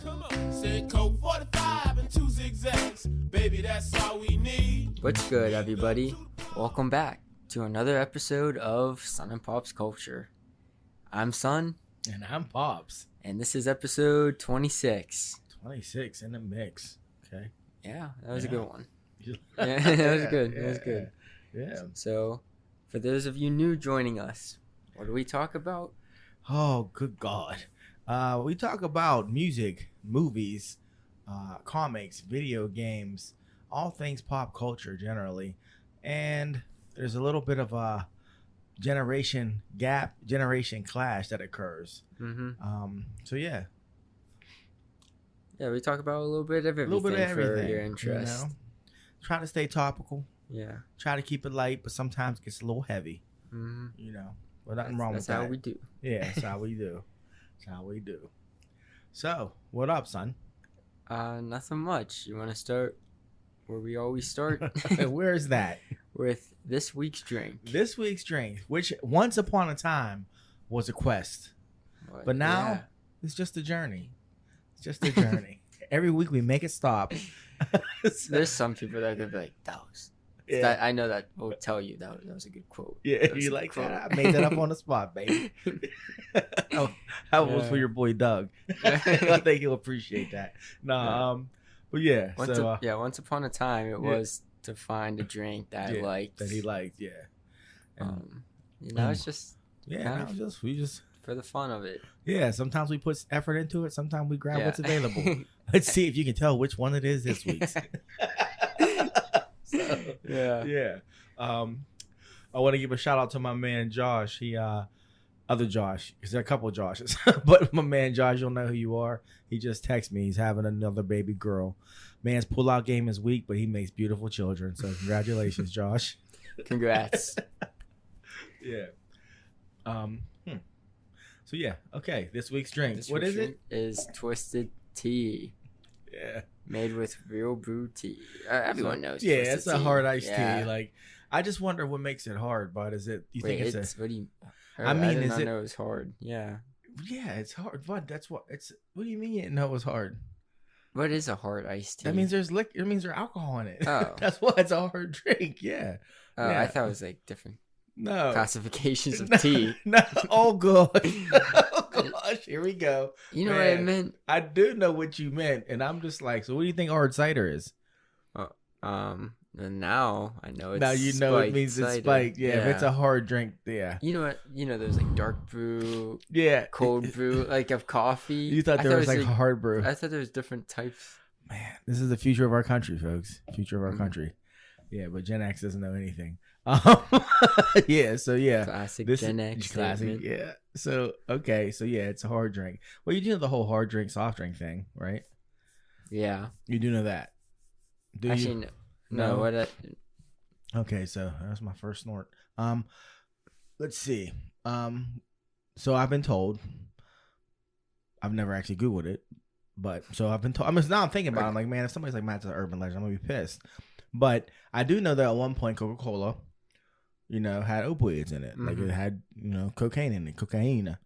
Come on. Said Coke 45 and 2 zigzags. Baby, that's all we need. What's good, everybody? Welcome back to another episode of Sun and Pops Culture. I'm Sun. And I'm Pops. And this is episode 26. 26 in the mix. Okay. Yeah, that was a good one. Yeah, that was good. That was good. Yeah. So, for those of you new joining us, what do we talk about? Oh, good God. We talk about music, movies, comics, video games, all things pop culture generally. And there's a little bit of a generation gap, generation clash that occurs. Mm-hmm. So yeah. Yeah, we talk about a little bit of everything, for your interest. You know? Try to stay topical. Yeah. Try to keep it light, but sometimes it gets a little heavy. Mm-hmm. You know, but nothing wrong with that. That's how we do. Yeah, that's how we do. That's how we do. So, what up, son? Nothing much. You want to start where we always start? Where is that? With this week's drink. This week's drink, which once upon a time was a quest, but now it's just a journey. It's just a journey. Every week we make it stop. There's some people that could be like, that was... Yeah. That, I know that will tell you that was a good quote. Yeah, you like that? I made that up on the spot, baby. How was for your boy Doug? I think he'll appreciate that. No, but yeah. Once upon a time, it was to find a drink that I liked. That he liked, yeah. It's just we just for the fun of it. Yeah, sometimes we put effort into it. Sometimes we grab what's available. Let's see if you can tell which one it is this week. Yeah. I want to give a shout out to my man Josh. He other Josh, because there are a couple of Joshes, but my man Josh, you'll know who you are. He just texted me. He's having another baby girl. Man's pull-out game is weak, but he makes beautiful children. So congratulations, Josh. Congrats. Yeah. So yeah, okay. This week's drink. This what week's is drink it? Is Twisted Tea. Yeah. Made with real brew tea. Everyone knows. Yeah, it's a hard iced tea. Like, I just wonder what makes it hard. But is it? Think it's what do you? I mean, I did is not it? know it was hard. Yeah. Yeah, it's hard. But that's what it's. What do you mean you didn't know it was hard? What is a hard iced tea? That means there's liquor. It means there's alcohol in it. Oh. That's why it's a hard drink. Yeah. Oh, Yeah. I thought it was like different No. classifications of No, tea. No. Oh god. Oh gosh. Here we go. You know what I Man, meant? I do know what you meant, and I'm just like, so what do you think hard cider is? And now I know it's Now you know it means cider. it's spiked. Yeah, if it's a hard drink, yeah. You know what? You know there's like dark brew, Yeah. cold brew, like of coffee. You thought there was like hard brew. I thought there was different types. Man, this is the future of our country, folks. Future of our country. Yeah, but Gen X doesn't know anything. Yeah, so yeah. Classic This Gen is X classic. statement. Yeah. So okay, so yeah, it's a hard drink. Well, you do know the whole hard drink, soft drink thing, right? Yeah. You do know that. Do Actually, you? no. What? Okay, so that's my first snort. Let's see. So I've been told. I've never actually Googled it, but so I've been told. Now I'm thinking about it. I'm like, man, if somebody's like, Matt's an urban legend, I'm gonna be pissed. But I do know that at one point Coca-Cola, had opioids in it. Like it had, cocaine in it, cocaine.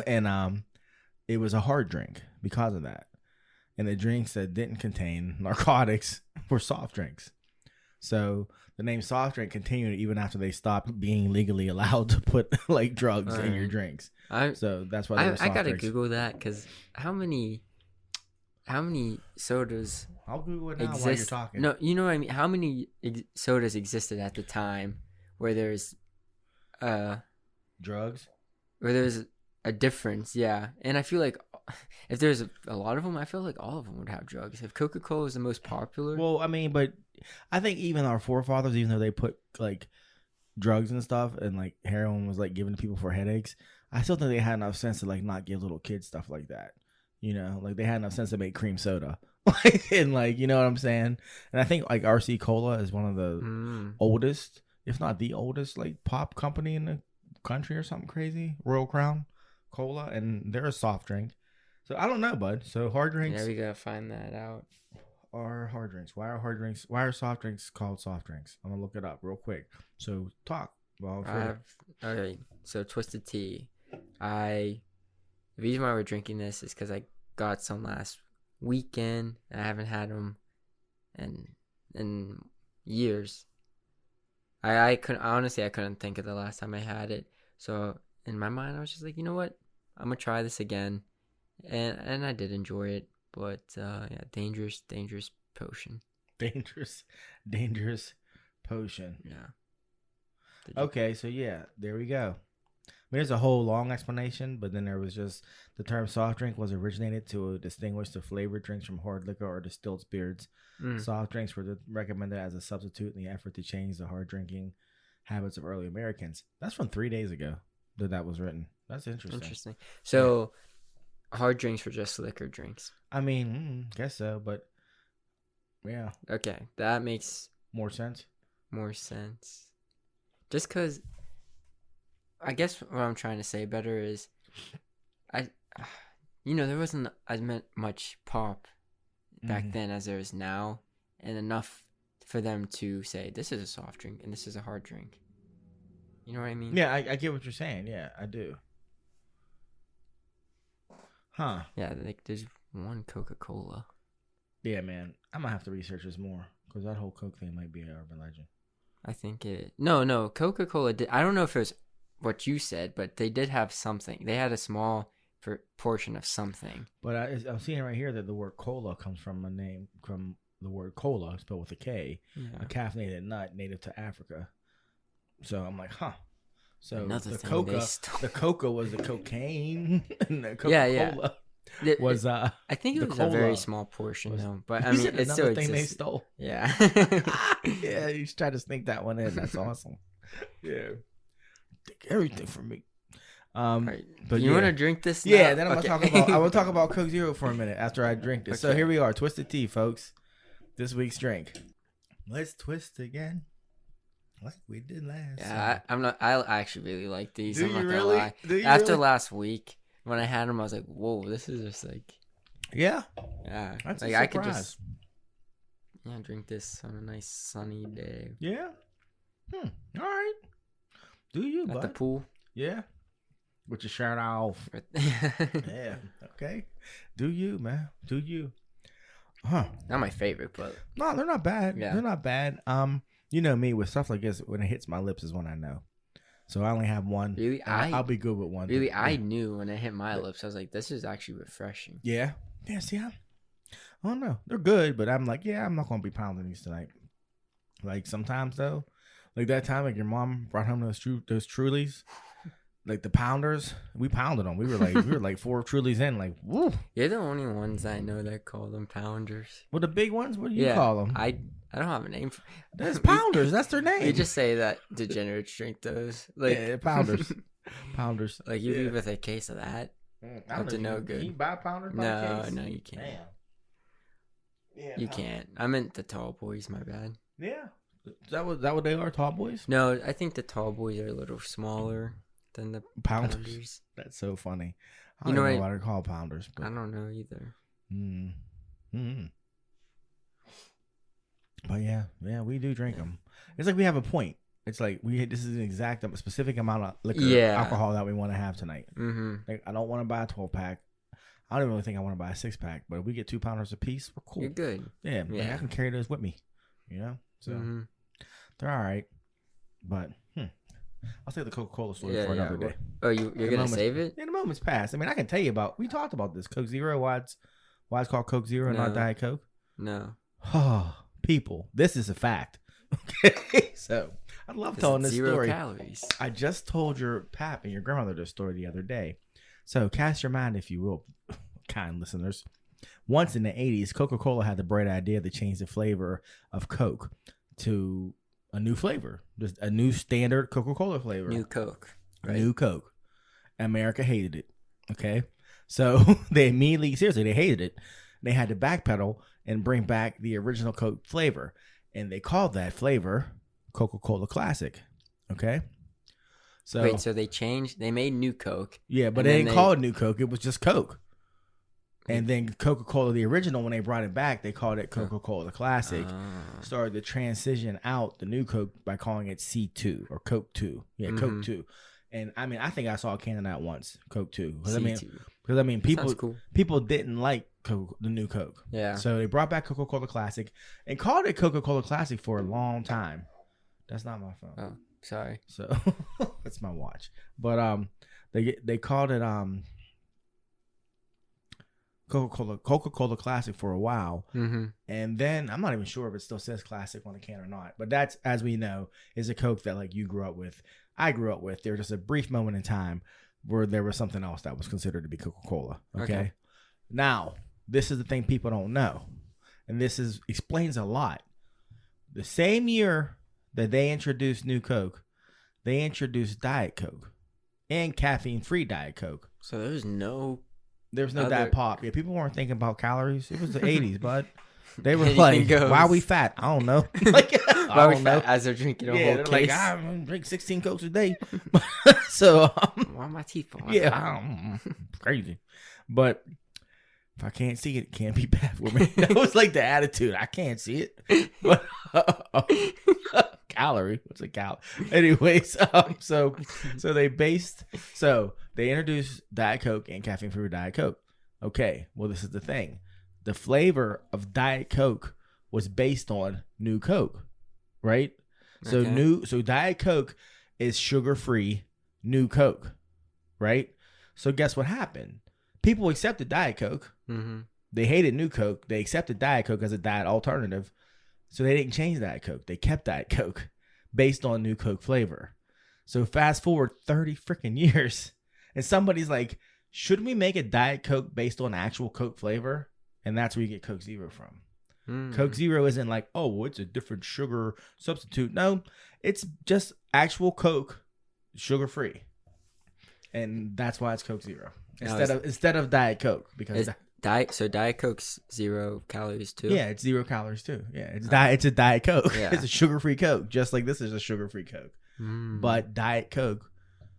And it was a hard drink because of that. And the drinks that didn't contain narcotics were soft drinks. So the name soft drink continued even after they stopped being legally allowed to put like drugs in your drinks. So that's why they were soft I gotta drinks. Google that because how many sodas? I'll Google it now exist? while you're talking. No, you know what I mean. How many sodas existed at the time where there's drugs? Where there's a difference, yeah. And I feel like if there's a lot of them, I feel like all of them would have drugs. If Coca-Cola is the most popular, Well, I mean, but I think even our forefathers, even though they put like drugs and stuff and like heroin was like given to people for headaches, I still think they had enough sense to like not give little kids stuff like that. Like they had enough sense to make cream soda. And like, you know what I'm saying? And I think like RC Cola is one of the oldest, if not the oldest, like pop company in the country or something crazy. Royal Crown Cola, and they're a soft drink. So I don't know, bud. So hard drinks. yeah, we gotta find that out. Are hard drinks? Why are soft drinks called soft drinks? I'm gonna look it up real quick. So talk. Well, okay. So Twisted Tea. The reason why we're drinking this is because I got some last weekend. I haven't had them in years. I couldn't think of the last time I had it. So in my mind, I was just like, you know what? I'm gonna try this again, and I did enjoy it. But yeah, dangerous potion. Dangerous potion. Yeah. Okay, so yeah, there we go. I mean, there's a whole long explanation, but then there was just the term soft drink was originated to distinguish the flavored drinks from hard liquor or distilled spirits. Soft drinks were recommended as a substitute in the effort to change the hard drinking habits of early Americans. That's from 3 days ago that was written. That's interesting. So, hard drinks were just liquor drinks. I mean, guess so, but yeah. Okay, that makes more sense. Just because, I guess what I'm trying to say better is, there wasn't as much pop back then as there is now, and enough for them to say this is a soft drink and this is a hard drink. You know what I mean? Yeah, I get what you're saying. Yeah, I do. Huh. Yeah, like there's one Coca-Cola. Yeah, man. I'm going to have to research this more because that whole Coke thing might be an urban legend. I think it... No. Coca-Cola did... I don't know if it was what you said, but they did have something. They had a small portion of something. But I'm seeing right here that the word cola comes from the word cola, spelled with a K, a caffeinated nut native to Africa. So I'm like, huh. So the coca was the cocaine, and the Coca-Cola was I think it was a very small portion though. But I mean, it's still thing they stole. Yeah. Yeah, you try to sneak that one in. That's awesome. Yeah, take everything from me. Right. But you want to drink this now? Yeah, then I'm gonna talk about Coke Zero for a minute after I drink this. Okay. So here we are, Twisted Tea, folks. This week's drink. Let's twist again, like we did last. Yeah, I actually really like these. I'm not gonna really? lie. After last week, when I had them, I was like, "Whoa, this is just like." Yeah. That's like I could just. Yeah, drink this on a nice sunny day. Yeah. All right. Do you? At the pool. Yeah. With your shirt off. Yeah. Okay. Do you, man? Do you? Huh. Not my favorite, but no, they're not bad. Yeah. They're not bad. You know me with stuff like this. When it hits my lips is when I know. So I only have one. Really, I'll be good with one. Really, I knew when it hit my lips. I was like, "This is actually refreshing." Yeah. Yeah. See, I don't know. They're good, but I'm like, yeah, I'm not gonna be pounding these tonight. Like sometimes though, like that time, like your mom brought home those Trulies. Like the pounders, we pounded them. We were like 4 Trulies in. Like, woo! You're the only ones I know that call them pounders. Well, the big ones. What do you call them? I don't have a name for. That's pounders. That's their name. We just say that degenerates drink those. Like pounders. Pounders. Like you leave with a case of that. That's a no good. Can you buy pounders? No, you can't. Damn. Yeah, you can't. I meant the tall boys. My bad. Yeah. Is that what they are? Tall boys? No, I think the tall boys are a little smaller than the pounders. That's so funny. I don't know why they're called pounders. But... I don't know either. But yeah, we do drink them. It's like we have a point. It's like this is a specific amount of liquor, alcohol that we want to have tonight. Mm-hmm. Like I don't want to buy a 12-pack. I don't even really think I want to buy a 6-pack. But if we get 2 pounders a piece, we're cool. You're good. Yeah. Like I can carry those with me. You know, so they're all right. But I'll save the Coca-Cola story for another day. Oh, you're gonna save it? Yeah, the moment's past. I mean, I can tell you we talked about this Coke Zero. Why it's called Coke Zero and not Diet Coke? No. Oh, people, this is a fact. Okay, so I love telling this story. 0 calories. I just told your pap and your grandmother this story the other day. So cast your mind, if you will, kind listeners. Once in the 80s, Coca-Cola had the bright idea to change the flavor of Coke to a new flavor, just a new standard Coca-Cola flavor. New Coke. Right? New Coke. America hated it. Okay. So they hated it. They had to backpedal and bring back the original Coke flavor. And they called that flavor Coca-Cola Classic. Okay. So wait, so they made New Coke. Yeah, but they didn't call it New Coke. It was just Coke. And then Coca-Cola, the original, when they brought it back, they called it Coca-Cola Classic. Started to transition out the new Coke by calling it C2 or Coke 2. Yeah, Coke 2. And I mean, I think I saw a can of that once. Coke too. Because C2. I mean, Sounds cool. people didn't like Coke, the new Coke. Yeah. So they brought back Coca-Cola Classic and called it Coca-Cola Classic for a long time. That's not my phone. Oh, sorry. So that's my watch. But they called it Coca-Cola Classic for a while. Mm-hmm. And then I'm not even sure if it still says Classic on the can or not. But that's, as we know, is a Coke that like you grew up with. I grew up with. There was just a brief moment in time where there was something else that was considered to be Coca-Cola. Okay. Now, this is the thing people don't know. And this explains a lot. The same year that they introduced New Coke, they introduced Diet Coke and caffeine-free Diet Coke. So there's no Diet Pop. Yeah, people weren't thinking about calories. It was the 80s, bud. They were Anything like, goes. why are we fat? I don't know. Like, Why I we don't know. fat as they're drinking a Yeah, whole they're case? like, I drink 16 Cokes a day. So, Why are my teeth falling yeah, out? crazy. But if I can't see it, it can't be bad for me. That was like the attitude. I can't see it. But, calorie. What's a cal? Anyways, so they introduced Diet Coke and caffeine free Diet Coke. Okay, well, this is the thing. The flavor of Diet Coke was based on New Coke, right? So Okay. so Diet Coke is sugar free New Coke, right? So guess what happened? People accepted Diet Coke. Mm-hmm. They hated New Coke. They accepted Diet Coke as a diet alternative. So they didn't change Diet Coke. They kept Diet Coke based on New Coke flavor. So fast forward 30 freaking years, and somebody's like, should we make a Diet Coke based on actual Coke flavor? And that's where you get Coke Zero from. Mm. Coke Zero isn't like, oh, well, it's a different sugar substitute. No, it's just actual Coke, sugar free. And that's why it's Coke Zero. Instead of Diet Coke. Because Diet Coke's 0 calories too. yeah, it's 0 calories too. Yeah, it's a Diet Coke. Yeah. It's a sugar-free Coke, just like this is a sugar-free Coke. Mm. But Diet Coke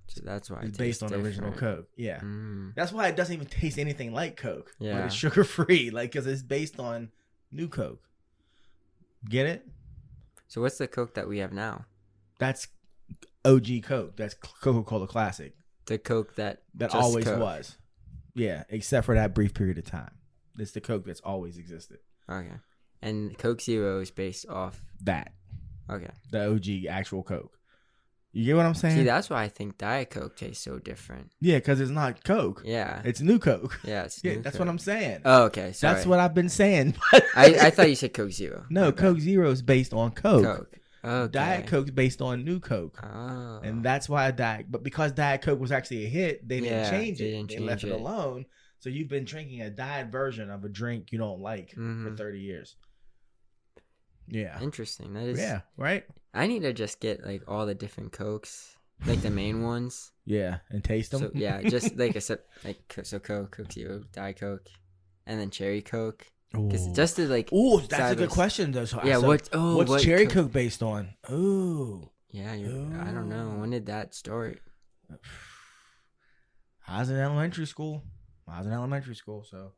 So that's why is it based on tastes original different. Coke. Yeah. Mm. That's why it doesn't even taste anything like Coke. But Yeah. it's sugar-free, like, because it's based on New Coke. Get it? So what's the Coke that we have now? That's OG Coke. That's Coca-Cola Classic. The Coke that That just always Coke. was. Yeah, except for that brief period of time. It's the Coke that's always existed. Okay. And Coke Zero is based off. That. Okay. The OG actual Coke. You get what I'm saying? See, that's why I think Diet Coke tastes so different. Yeah, because it's not Coke. Yeah. It's New Coke. Yeah. It's Yeah, new that's Coke. what I'm saying. Oh, okay. Sorry. That's what I've been saying. I thought you said Coke Zero. No, My bad. Coke Zero is based on Coke. Coke. Okay. Diet Coke's based on New Coke. Oh. And that's why but because Diet Coke was actually a hit, they didn't Yeah, change they it. didn't They change left it it. alone. So you've been drinking a diet version of a drink you don't like for Mhm. 30 years. Yeah. Interesting. That is. Yeah, right? I need to just get like all the different Cokes, like the main ones. Yeah, and taste them. So yeah, just like so Coke Zero, Diet Coke, and then Cherry Coke. Cause just to like. Ooh, that's a side good by- question though. So, Yeah. so What's what's Cherry Coke based on? Ooh. Yeah. I don't know. When did that start? I was in elementary school. So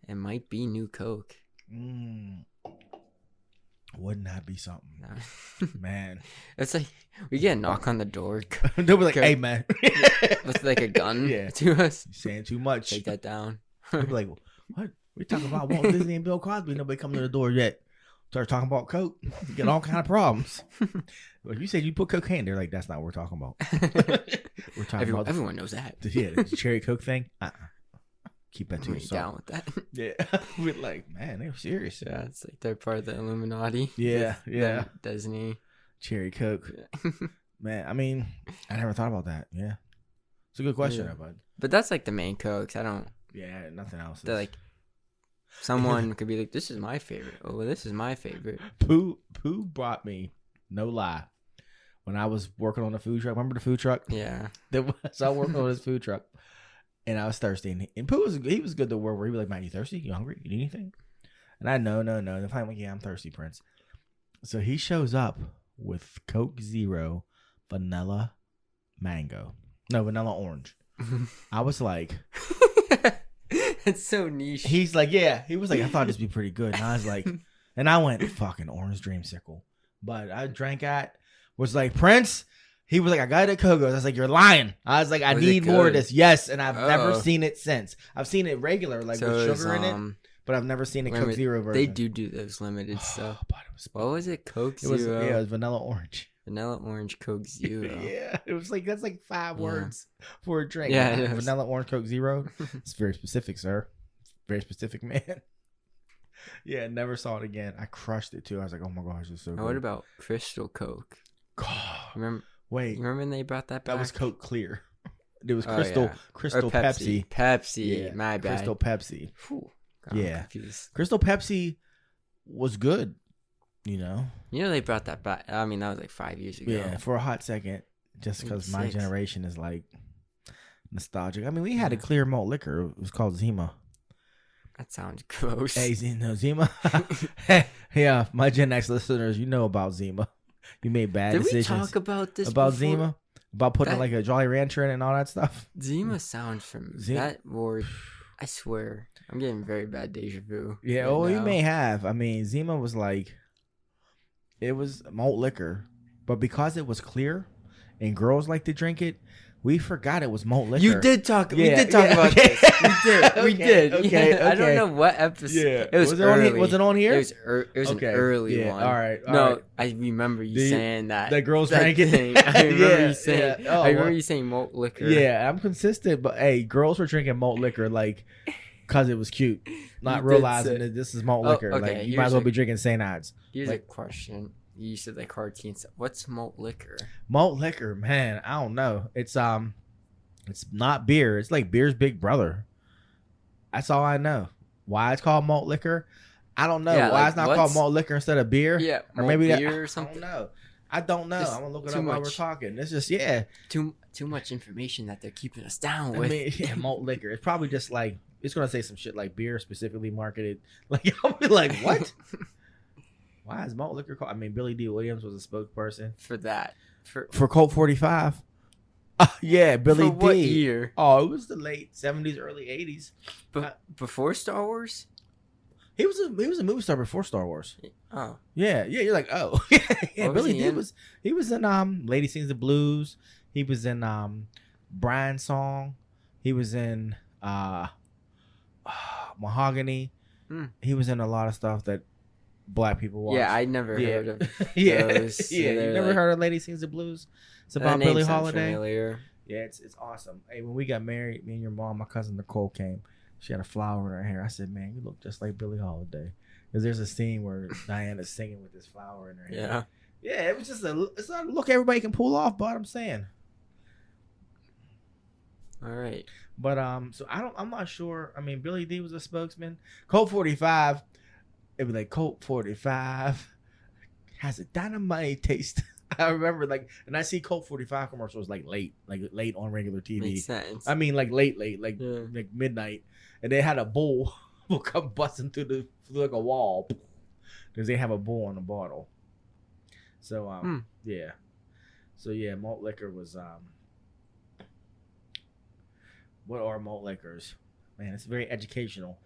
It might be New Coke. wouldn't that be something? No. Man. It's like we get a knock on the door They'll be like, Okay. hey man. with like a gun Yeah. to us. You're saying too much. Take that down. They'll be like, what? We're talking about Walt Disney and Bill Cosby. Nobody come to the door yet. Start talking about Coke. You get all kind of problems. Like you said you put cocaine. They're like, that's not what we're talking about. We're talking about Everyone knows that. the Cherry Coke thing. Keep that to I'm yourself. down with that. Yeah. We're like, man, they're serious. Yeah, it's like they're part of the Illuminati. Yeah, with yeah. Disney. Cherry Coke. Man, I mean, I never thought about that. Yeah. It's a good question, Yeah. though, bud. But that's like the main Cokes. I don't. Yeah, nothing else. They're like. Someone could be like, "This is my favorite." Oh, well, this is my favorite. Pooh brought me, no lie, when I was working on the food truck. Remember the food truck? Yeah. So I worked on his food truck, and I was thirsty. And Pooh was good to work with. He was like, "Man, you thirsty? You hungry? You need anything?" And I no. And finally, yeah, I'm thirsty, Prince. So he shows up with Coke Zero, vanilla, mango, no vanilla orange. I was like, It's so niche. he's like, yeah. He was like, I thought this would be pretty good, and I was like, and I went fucking orange dreamsicle. But I drank at was like Prince. He was like, I got it at Kogo's. I was like, you're lying. I was like, I Was it need more of good? this. Yes, and I've never Oh. seen it since. I've seen it regular, like So with it was, sugar in it, but I've never seen a Coke remember, Zero version. They do those limited stuff. But it was, What was it? Coke it was Zero, yeah, it was vanilla orange. vanilla orange Coke Zero. Yeah, it was like that's like 5 Yeah. words for a drink. Yeah, it is. Vanilla orange Coke Zero. It's very specific, sir. Very specific, man. Yeah, never saw it again. I crushed it too. I was like, oh my gosh, it's so Now, good. what about Crystal Coke? Remember Wait, when they brought that back? that was Coke Clear. It was Oh, Crystal yeah. Crystal Or Pepsi. Pepsi. Yeah, My bad. Crystal Pepsi. Phew, got Yeah. confused. Crystal Pepsi was good, you know. You know they brought that back. I mean, that was like 5 years ago. Yeah, for a hot second, just because my 6. generation is like nostalgic. I mean, we had a Yeah. clear malt liquor. It was called Zima. That sounds gross. Hey, Zima. Yeah, my Gen X listeners, you know about Zima. You made bad Did we decisions talk about this about before? Zima, about putting That- like a Jolly Rancher in it and all that stuff. Zima sounds from that word. I swear, I'm getting very bad deja vu. Yeah, right oh, you now. may have. I mean, Zima was like, it was malt liquor, but because it was clear and girls like to drink it, we forgot it was malt liquor. You did talk. we Yeah, did talk yeah, about okay. this. We did. We Okay, did. okay, Yeah, I don't okay. know what episode. Yeah, It was it on early. here? Was it on here? It was Okay, an early yeah, one. all right, all no, right. I remember you The- saying that. the girls that drank it? thing. I remember Yeah, you saying. yeah. Oh, I remember well. you saying malt liquor. Yeah, I'm consistent, but hey, girls were drinking malt liquor like because it was cute, not You did realizing say- that this is malt Oh, liquor. okay, Like you might as here's well a- be drinking St. Ides. Here's Like- a question. You said like cartoon stuff. What's malt liquor? Malt liquor, man, I don't know. It's not beer. It's like beer's big brother. That's all I know. Why it's called malt liquor, I don't know. Yeah, Why like, it's not called what's- malt liquor instead of beer? Yeah, or malt maybe that beer or I don't something. know. I don't know. It's I'm gonna look it too up while we're much. talking. It's just yeah. Too much information that they're keeping us down I with. mean, yeah, malt liquor. It's probably just like it's gonna say some shit like beer specifically marketed. Like I'll be like, what? Why is malt liquor called? I mean, Billy D. Williams was a spokesperson For that. for Colt 45. Yeah, Billy For what D. year? Oh, it was the late 70s, early 80s. Before Star Wars? He was a movie star before Star Wars. Oh. Yeah. You're like, oh, yeah. What was Billy he D in? he was in Lady Sings the Blues. He was in Brian's Song. He was in Mahogany. Hmm. He was in a lot of stuff that black people watch. Yeah, I never Yeah. heard of yeah, those. yeah. They're You never like- heard of Lady Sings the Blues? It's That about name Billie sounds Holiday. familiar. Yeah, it's awesome. Hey, when we got married, me and your mom, my cousin Nicole came. She had a flower in her hair. I said, "Man, you look just like Billie Holiday." Because there's a scene where Diana's singing with this flower in her hair. Yeah. Yeah, it was just it's not a look everybody can pull off, but I'm saying. All right. But so I'm not sure. I mean, Billy D was a spokesman. Colt 45, it'd be like Colt 45 has a dynamite taste. I remember and I see Colt 45 commercials like late on regular TV. Makes sense. I mean, like late, like Yeah. like midnight, and they had a bull will come busting through like a wall because they have a bull on the bottle. So yeah, so yeah, malt liquor was What are malt liquors? Man, it's very educational.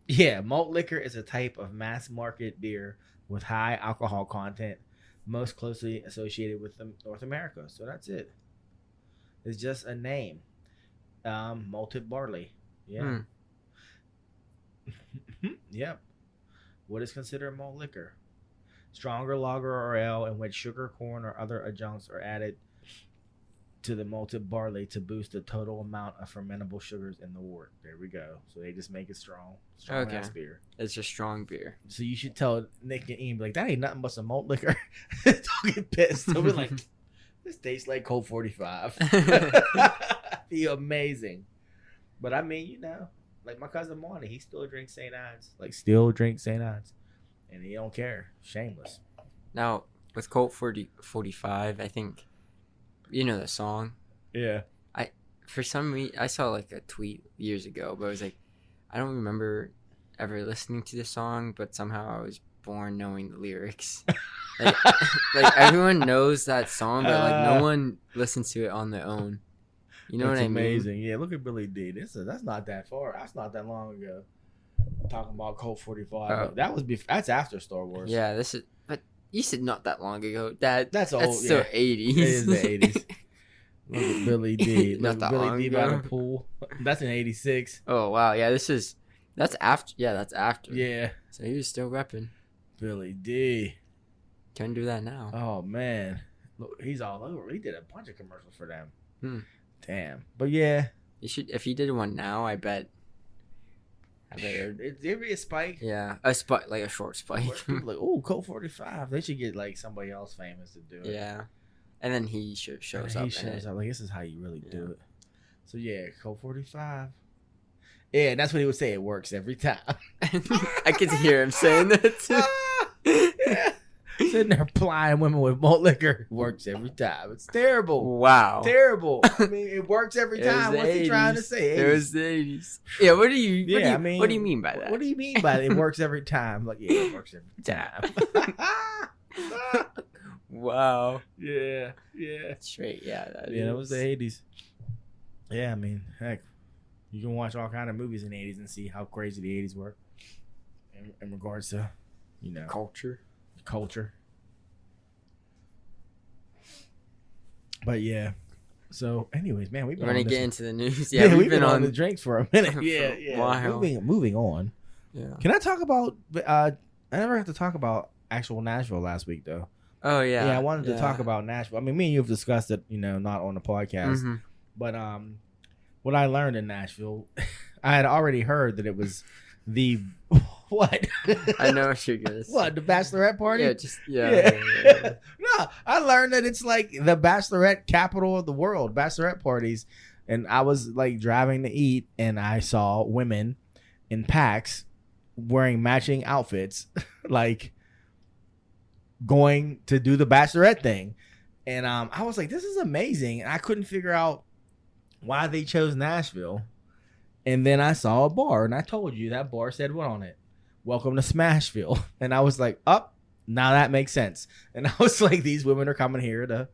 Yeah, malt liquor is a type of mass market beer with high alcohol content, most closely associated with North America. So that's it. It's just a name. Malted barley. Yeah. Yep. What is considered malt liquor? Stronger lager or ale in which sugar, corn, or other adjuncts are added to the malted barley to boost the total amount of fermentable sugars in the wort. There we go. So they just make it strong Okay. ass beer. It's a strong beer. So you should tell Nick and Ian, be like, that ain't nothing but some malt liquor. Don't get pissed. They'll be like, this tastes like Colt 45. Be amazing. But I mean, like my cousin Monty, he still drinks St. Ides. And he don't care. Shameless. Now, with Colt 45, I think, you know the song. Yeah. For some reason, I saw like a tweet years ago, but it was like, I don't remember ever listening to the song, but somehow I was born knowing the lyrics. Like, like everyone knows that song, but like no one listens to it on their own. You know That's what I mean? amazing. Yeah, look at Billy D. That's not that far. That's not that long ago. Talking about Colt 45. Oh. That's after Star Wars. Yeah, You said not that long ago. That's old, so yeah. 80s. It is the 80s. Look at Billy D. Not Look at that Billy long D by the ago. pool. That's in 86. Oh wow, yeah, that's after. Yeah, that's after. Yeah. So he was still repping. Billy D. Can't do that now. Oh, man. Look, he's all over. He did a bunch of commercials for them. Hmm. Damn. But yeah. You should. If he did one now, I bet. It'd be a spike. Yeah, a spike, like a short spike. People like, oh, Colt 45. They should get like somebody else famous to do it. Yeah, and then he shows up. He shows up. Like, this is how you really do Yeah. it. So yeah, Colt 45. Yeah, and that's what he would say. It works every time. I could hear him saying that too. Yeah. Sitting there plying women with malt liquor works every time. It's terrible. Wow. Terrible. I mean, it works every It was time. the What's he trying to 80s. say? It was the 80s. Yeah, what do you what do you mean by that? What do you mean by it? It works every time. Like, yeah, it works every time. Wow. yeah, yeah. Straight, yeah. That was the 80s. Yeah, I mean, heck, you can watch all kind of movies in the 80s and see how crazy the 80s were in regards to, culture. culture. But yeah. So, anyways, man, we've You been want on to this- get into the news? Yeah, Yeah, we've been on the drinks for a minute. for Yeah, a yeah. while. Moving on. Yeah. Can I talk about? I never got to talk about actual Nashville last week, though. Oh yeah. Yeah, I wanted to talk about Nashville. I mean, me and you have discussed it, not on the podcast. Mhm. But what I learned in Nashville, I had already heard that it was the what? I know what you're gonna say. What, the bachelorette party? Yeah, just Yeah. No, I learned that it's like the bachelorette capital of the world, bachelorette parties. And I was like driving to eat, and I saw women in packs wearing matching outfits, like going to do the bachelorette thing. And I was like, this is amazing. And I couldn't figure out why they chose Nashville. And then I saw a bar, and I told you that bar said what on it? Welcome to Smashville. And I was like, now that makes sense. And I was like, these women are coming here to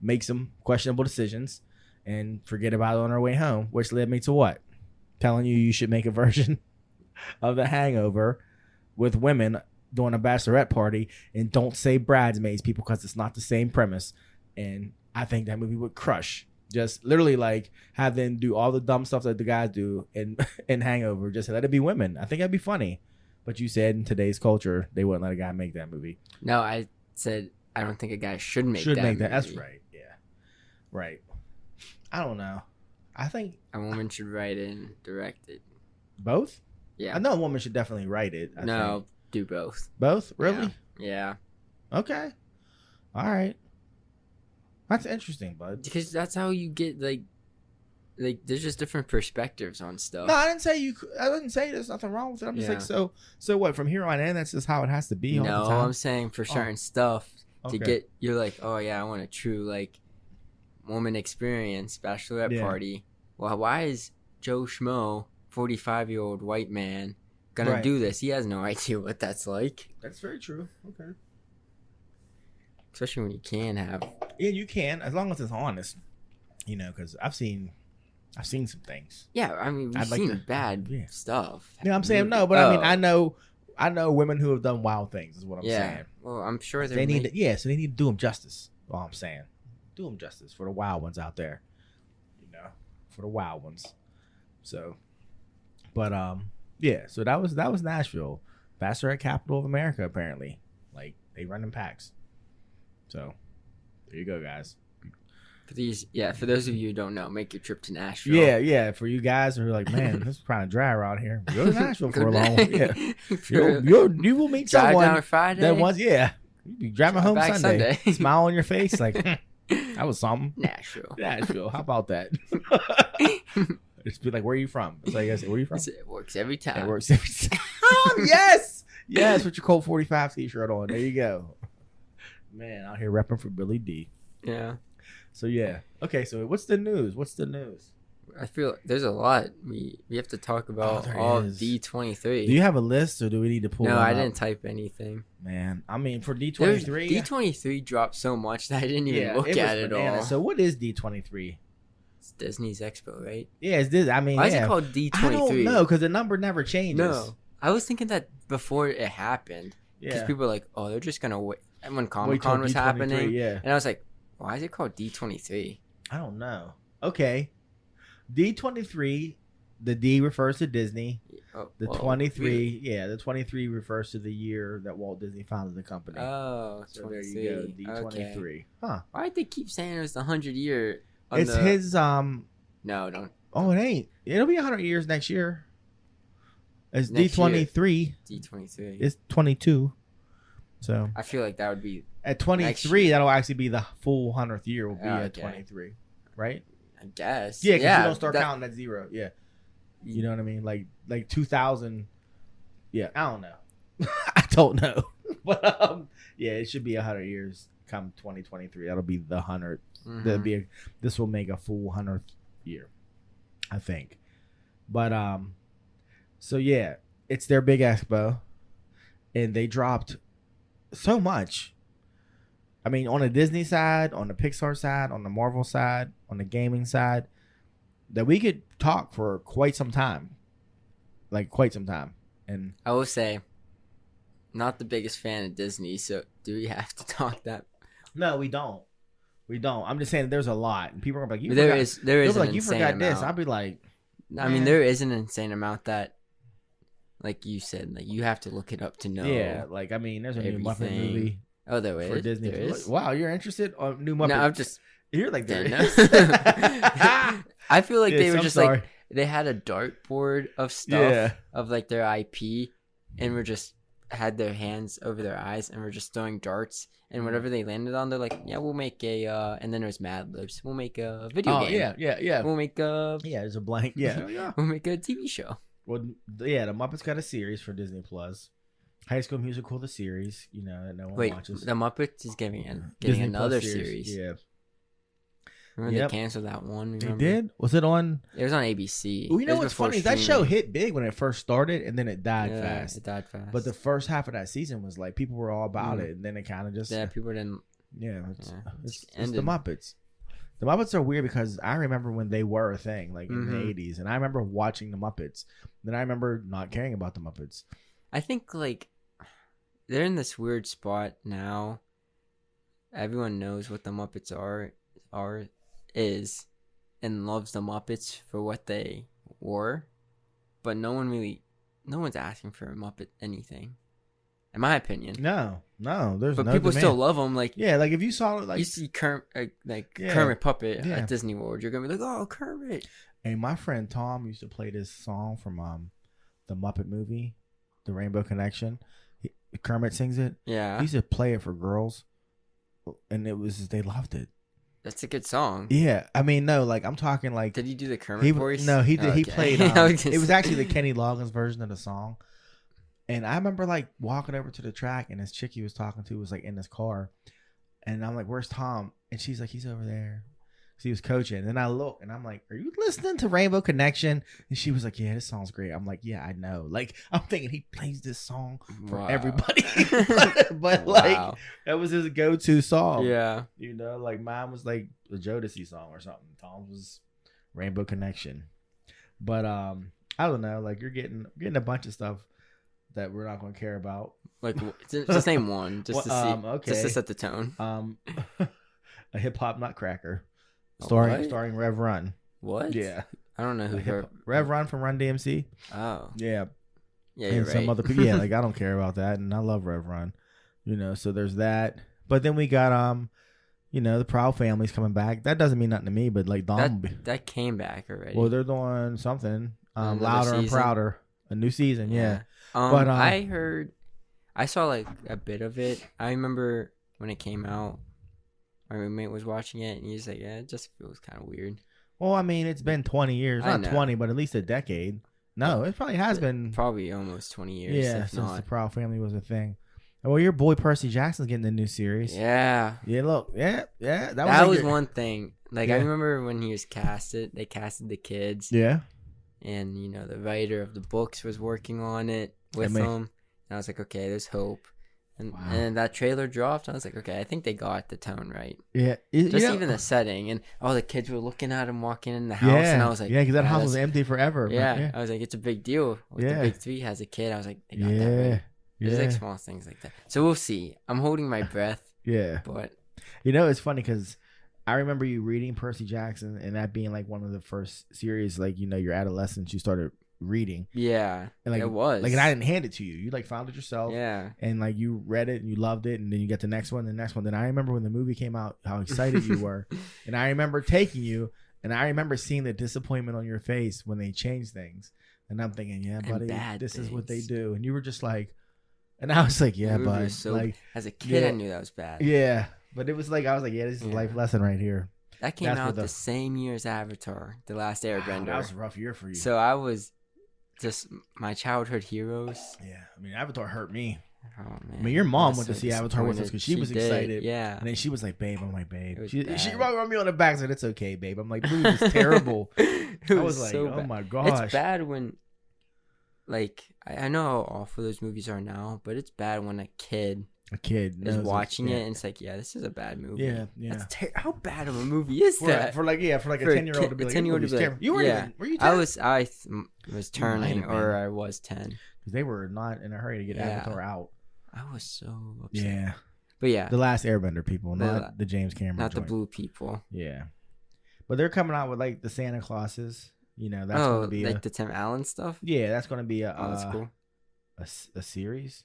make some questionable decisions and forget about it on our way home, which led me to what? Telling you should make a version of The Hangover with women doing a bachelorette party, and don't say bridesmaids, people, because it's not the same premise. And I think that movie would crush. Just literally like have them do all the dumb stuff that the guys do in Hangover. Just let it be women. I think that'd be funny. But you said in today's culture, they wouldn't let a guy make that movie. No, I said I don't think a guy should make that. That's movie. right. Yeah. Right. I don't know. I think A woman should write it and direct it. both? Yeah. I know a woman should definitely write it. I No, think. do both. Both? Really? Yeah. Okay. All right. That's interesting, bud. Because that's how you get like there's just different perspectives on stuff. No, I didn't say I didn't say there's nothing wrong with it. I'm just like, Yeah. so what? From here on in, that's just how it has to be all No, the time. I'm saying for certain stuff to Okay. get you're like, oh yeah, I want a true like woman experience bachelorette Yeah. party. Well, why is Joe Schmo, 45-year-old white man, gonna Right. do this? He has no idea what that's like, That's very true. Okay. especially when you can have. Yeah, you can, as long as it's honest. Because I've seen some things. Yeah, I mean we've I'd like seen to- bad yeah. stuff. Yeah, I'm saying no, but I mean, I know women who have done wild things. Is what I'm yeah. saying. Well, I'm sure They need to, so they need to do them justice. All I'm saying, do them justice for the wild ones out there. For the wild ones. So, but yeah. So that was Nashville, bachelorette capital of America. Apparently, like they run in packs. So there you go, guys. For those of you who don't know, make your trip to Nashville. Yeah. For you guys who are like, man, this is kind of dry around here. Go to Nashville for a Go long. to- Yeah, For- you will meet drive someone down Friday. that wants. Yeah, you be driving Drive home back Sunday. Sunday. Smile on your face, like that was something. Nashville. Nashville. How about that? Just be like, where are you from? So I guess, where are you from? It works every time. It works every time. Yes, with your Colt 45 t-shirt on. There you go. Man, out here repping for Billy D. Yeah. So yeah. Okay, so what's the news? I feel like there's a lot we have to talk about. there All is. D23. Do you have a list, or do we need to pull? No, one I up? didn't type anything. Man, I mean, for There's- D23, D23 dropped so much that I didn't even look was at it all. bananas. So what is D23? It's Disney's Expo, right? Yeah, it's this. I mean, Why yeah. is it called D23? I don't know, because the number never changes. No, I was thinking that before it happened because Yeah. people were like, "Oh, they're just gonna wait." when Wait Comic till Con was D23, happening, yeah. and I was like, why is it called D23? I don't know. Okay. D23, the D refers to Disney. Oh, The whoa, 23, really? yeah, the 23 refers to the year that Walt Disney founded the company. Oh, so 23. there you go, D23. Okay. Huh. Why'd they keep saying it was the 100-year? It's his No, don't. Oh, it ain't. It'll be 100 years next year. It's Next D23. D23. It's 22. So I feel like that would be. at Next 23, year. that'll actually be the full 100th year. Will be Oh, at okay. 23, right? I guess. Yeah, because yeah, you don't start that- counting at 0. Yeah, you know what I mean. Like 2000. Yeah, I don't know. I don't know, but yeah, it should be 100 years come 2023. That'll be the 100th. Mhm. That'll be this will make a full 100th year, I think. But so yeah, it's their big expo, and they dropped so much. I mean, on the Disney side, on the Pixar side, on the Marvel side, on the gaming side, that we could talk for quite some time, like quite some time. And I will say, not the biggest fan of Disney, so do we have to talk that? no, we don't. We don't. I'm just saying there's a lot, and people are like, There forgot. is They'll an be like, you insane forgot this. amount. I'll be like, I mean, man. there is an insane amount that, like you said, like you have to look it up to know. yeah, like I mean, there's a new Muppet everything. movie Oh, there is. for Disney. There is? Wow, you're interested on new Muppet? No, I'm just. You're like there. No. it is. I feel like they Yes, were I'm just sorry. like they had a dartboard of stuff Yeah. of like their IP, and were just had their hands over their eyes and were just throwing darts, and whatever they landed on, they're like, yeah, we'll make a. And then there's Mad Libs. We'll make a video Oh game. yeah. We'll make a. Yeah, there's a blank. Yeah, yeah. We'll make a TV show. Well, yeah, the Muppets got a series for Disney Plus. High School Musical, the series, you know, that no one Wait, watches. the Muppets is getting Disney Plus another series. Yeah, Remember Yep. they canceled that one? they Remember? did. Was it on? It was on ABC. Well, you It know was what's before funny? That show streaming. hit big when it first started, and then it died Yeah, fast. It died fast. But the first half of that season was like people were all about Mm. it, and then it kind of just yeah, people didn't. yeah, it's, Yeah, it's the ended. Muppets. The Muppets are weird because I remember when they were a thing, like in the Mhm. '80s, and I remember watching the Muppets. Then I remember not caring about the Muppets. I think like they're in this weird spot now. Everyone knows what the Muppets is, and loves the Muppets for what they were, but no one's asking for a Muppet anything, in my opinion. No, there's But no people demand. still love them. Like Yeah, like if you saw it, like you see Kermit, Yeah. Kermit Puppet Yeah. at Disney World, you're gonna be like, oh, Kermit. and my friend Tom used to play this song from the Muppet movie, The Rainbow Connection. Kermit sings it. He Yeah, used to play it for girls, and they loved it. that's a good song. Yeah, I mean, no, like I'm talking like Did he do the Kermit he voice? no, he did. He Okay. played. I was gonna It was say. actually the Kenny Loggins version of the song. And I remember like walking over to the track, and this chick he was talking to was like in his car, and I'm like, "Where's Tom?" And she's like, "He's over there." 'Cause he was coaching. And then I look, and I'm like, "Are you listening to Rainbow Connection?" And she was like, "Yeah, this song's great." I'm like, "Yeah, I know." Like I'm thinking he plays this song for Wow. everybody, but like Wow. that was his go-to song. Yeah. You know, like mine was like a Jodeci song or something. Tom's was Rainbow Connection. But I don't know, like you're getting a bunch of stuff that we're not going to care about. Like, just name one, just to see, okay. just to set the tone. A hip hop nutcracker, A starring what? starring Rev Run. What? Yeah, I don't know who her. Rev Run from Run DMC. Oh, Yeah, yeah, and you're some right. other people. Yeah, like I don't care about that, and I love Rev Run. You know, so there's that. But then we got you know, the Proud Family's coming back. That doesn't mean nothing to me, but like Dom. that came back already. Well, they're doing something Another louder and season? prouder. A new season, yeah. But But, I saw like a bit of it. I remember when it came out. My roommate was watching it, and he's like, "Yeah, it just feels kind of weird." Well, I mean, it's been 20 years. I Not know. 20, but at least a decade. No, it probably has been. Probably almost 20 years. Yeah, if since the not. Proud Family was a thing. Well, your boy Percy Jackson's getting a new series. Yeah. Yeah, look. Yeah. That That was your- one thing. Like, I Yeah. remember when he was casted, they casted the kids, Yeah. and, you know, the writer of the books was working on it with That may- them. And I was like, okay, there's hope. And, Wow. and that trailer dropped, and I was like, okay, I think they got the tone right. Yeah. Just even the setting. And all the kids were looking at him walking in the house, and I was like, yeah, because that "Wow, house was that's- empty forever. but Yeah. I was like, it's a big deal. With Yeah. the big three has a kid. I was like, they got that Yeah. right. There's like Yeah. small things like that. So we'll see. I'm holding my breath, Yeah. but You know, it's funny because I remember you reading Percy Jackson and that being like one of the first series, like, you know, your adolescence, you started reading. yeah, And like, it was. Like, and I didn't hand it to you. You like found it yourself. Yeah. And like you read it and you loved it. And then you get the next one, the next one. Then I remember when the movie came out, how excited you were. And I remember taking you and I remember seeing the disappointment on your face when they changed things. And I'm thinking, yeah, And buddy, bad this is what they things. do. And you were just like, and I was like, yeah, The movie bud. was so, like, as a kid, yeah. I knew that was bad. yeah. But it was like, I was like, yeah, this is a Yeah. life lesson right here. That came That's what out the- the same year as Avatar, The Last Wow, Airbender. that was a rough year for you. So I was just my childhood heroes. yeah. I mean, Avatar hurt me. Oh man! I mean, your mom was went to so see Avatar with us disappointed. because she was did, excited. Yeah. And then she was like, babe. I'm like, babe. It was She bad. rubbed me on the back and said, it's okay, babe. I'm like, the movie was terrible. It I was like, so oh bad. my gosh. It's bad when, like, I know how awful those movies are now, but it's bad when a kid A kid is knows watching yeah. it and it's like, yeah, this is a bad movie. Yeah, yeah. That's how bad of a movie is For, that? for like a For a 10-year-old to be a like, 10-year-old to be like, terrible. You weren't yeah. even, were you 10? I was might turning, have or been. I was 10. Because they were not in a hurry to get Yeah. Avatar out. I was so upset. Yeah. But yeah, The Last Airbender people, The- not the James Cameron not the joint. blue people. Yeah. But they're coming out with like the Santa Clauses. You know, that's Oh, going to be like the Tim Allen stuff? yeah, that's going to be Oh, that's cool. a series.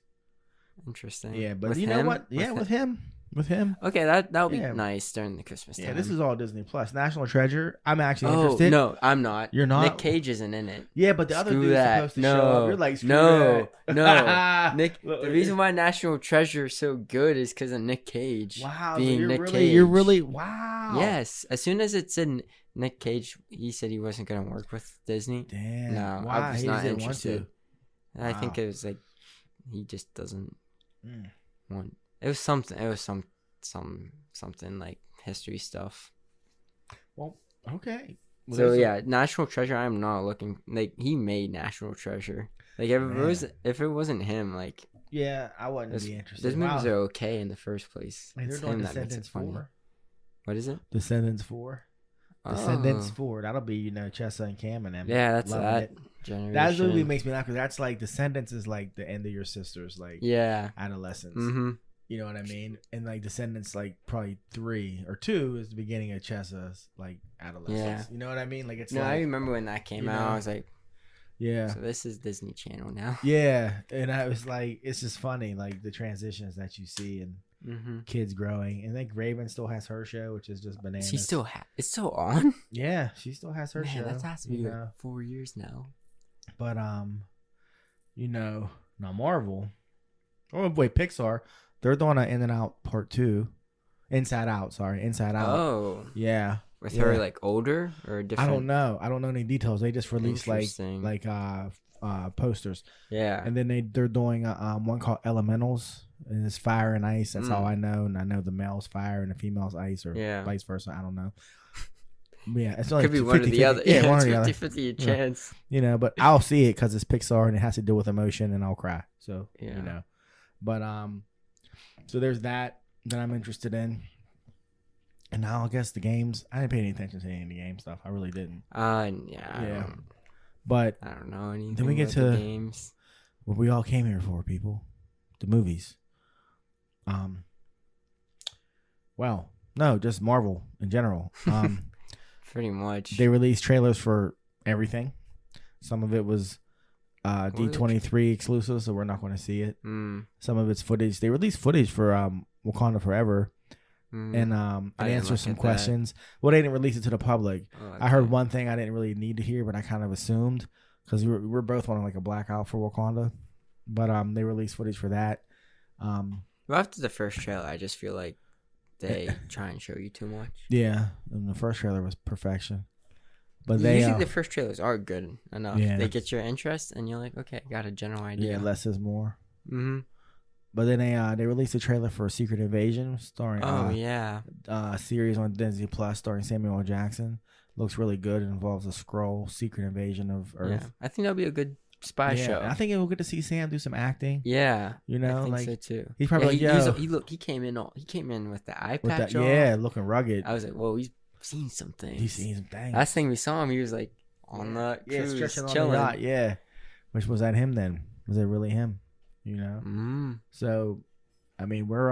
Interesting. Yeah, but With you know him? what? Yeah, with him. With him. Okay, that would be Yeah. nice during the Christmas time. Yeah, this is all Disney Plus. National Treasure. I'm actually Oh interested. no, I'm not. You're not? Nick Cage isn't in it. Yeah, but the other Screw dude's that. supposed to No. show up. You're like, screw No. that. No. Nick. Look, The reason why National Treasure is so good is because of Nick Cage. Wow, so being you're Nick really, Cage. you're really, wow. Yes. As soon as it said Nick Cage, he said he wasn't gonna work with Disney. Damn. No, Why? I was He not just didn't interested. want I think Wow. it was like he just doesn't to. Mm. want. It was something. It was something like history stuff. Well, okay. Well, So there's a- yeah, National Treasure. I'm not looking like he made National Treasure. Like if it wasn't him, like yeah, I wouldn't those, be interested. those movies Wow. are okay in the first place. Like, they're It's doing him that makes it Descendants funny. 4. What is it? Descendants 4. Descendants Oh. 4. That'll be, you know, Chessa and Cam and them. Yeah, that's Loving that it. generation. That movie makes me laugh because that's like Descendants is like the end of your sister's like Yeah. adolescence. Mm-hmm. You know what I mean? And like Descendants, like probably 3 or 2 is the beginning of Chessa's like adolescence. Yeah. You know what I mean? Like it's No, I like, remember when that came you out. know, I was like, yeah, so this is Disney Channel now. yeah. And I was like, it's just funny, like the transitions that you see and Mm-hmm. kids growing. And like Raven still has her show, which is just bananas. She still it's still on. yeah, she still has her Man, show. that has to be you like know? 4 years now. But you know, now Marvel. Oh wait, Pixar. They're doing an In and Out Part 2. Inside Out, sorry, Inside Out. Oh, Yeah. with Yeah. her like older or I different? don't know. I don't know any details. They just released Interesting. like posters, Yeah. and then they're doing one called Elementals, and it's fire and ice. That's all I know, and I know the male's fire and the female's ice, or Yeah. vice versa. I don't know. Yeah, it's only Could be one or 50-50. the other. Yeah, one or it's the other. 50-50 chance. You know, but I'll see it because it's Pixar and it has to do with emotion, and I'll cry. So Yeah. you know, but so there's that I'm interested in. And now I guess the games. I didn't pay any attention to any of the game stuff. I really didn't. Yeah. Yeah. But I don't know anything. Then we get about the to- games. what we all came here for, people, the movies. Well, no, just Marvel in general. Pretty much. They released trailers for everything. Some of it was D23 exclusive, so we're not going to see it. Mm, Some of it's footage. They released footage for Wakanda Forever, mm. and I it didn't answers look some at that. questions. Well, they didn't release it to the public. Oh, I heard okay. one thing I didn't really need to hear, but I kind of assumed because we're both on like a blackout for Wakanda. But they released footage for that. Well, after the first trailer, I just feel like they try and show you too much. Yeah, and the first trailer was perfection. But they Usually the first trailers are good enough. Yeah. They get your interest, and you're like, okay, got a general idea. yeah, less is more. Mm-hmm. But then they released a trailer for Secret Invasion starring Oh yeah. a series on Disney Plus starring Samuel L. Jackson. Looks really good. It involves a Skrull Secret Invasion of Yeah. Earth. I think that'll be a good spy Yeah, show. and I think we'll get to see Sam do some acting. Yeah. You know, I think like so too. he's probably yeah, like, yo, he came in with the eye with patch that, on. yeah, looking rugged. I was like, whoa, he's seen some things. He's seen some things. Last thing we saw him, he was like on the cruise, stretching on chilling. the yacht. Yeah, which was that him then? Was it really him? You know. Mm. So, I mean, we're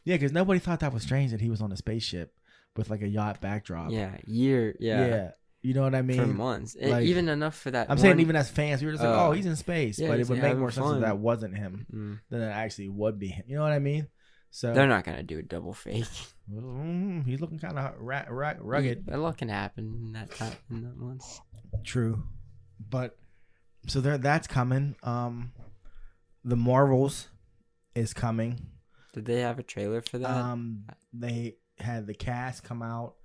yeah, because nobody thought that was strange that he was on a spaceship with like a yacht backdrop. Yeah. Yeah. You know what I mean? For months. like- Even enough for that. I'm saying even as fans, we were just like, oh, he's in space. yeah, but it he's would make having more sense if fun. that wasn't him Mm. than it actually would be him. You know what I mean? So They're not gonna do a double fake. he's looking kind of rugged. A lot can happen in that time in that months. True. But so that's coming. The Marvels is coming. Did they have a trailer for that? They had the cast come out,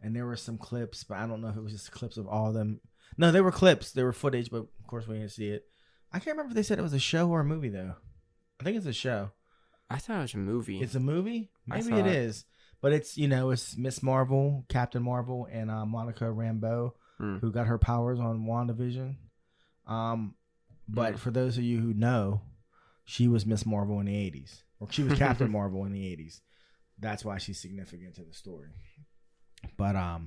and there were some clips, but I don't know if it was just clips of all of them. No, they were clips. They were footage, but of course we didn't see it. I can't remember if they said it was a show or a movie though. I think it's a show. I thought it was a movie. It's a movie. I Maybe saw it it. is, but it's it's Miss Marvel, Captain Marvel, and Monica Rambeau, Hmm. who got her powers on WandaVision. But for those of you who know, she was Miss Marvel in the 80s, or she was Captain Marvel in the 80s. That's why she's significant to the story. But I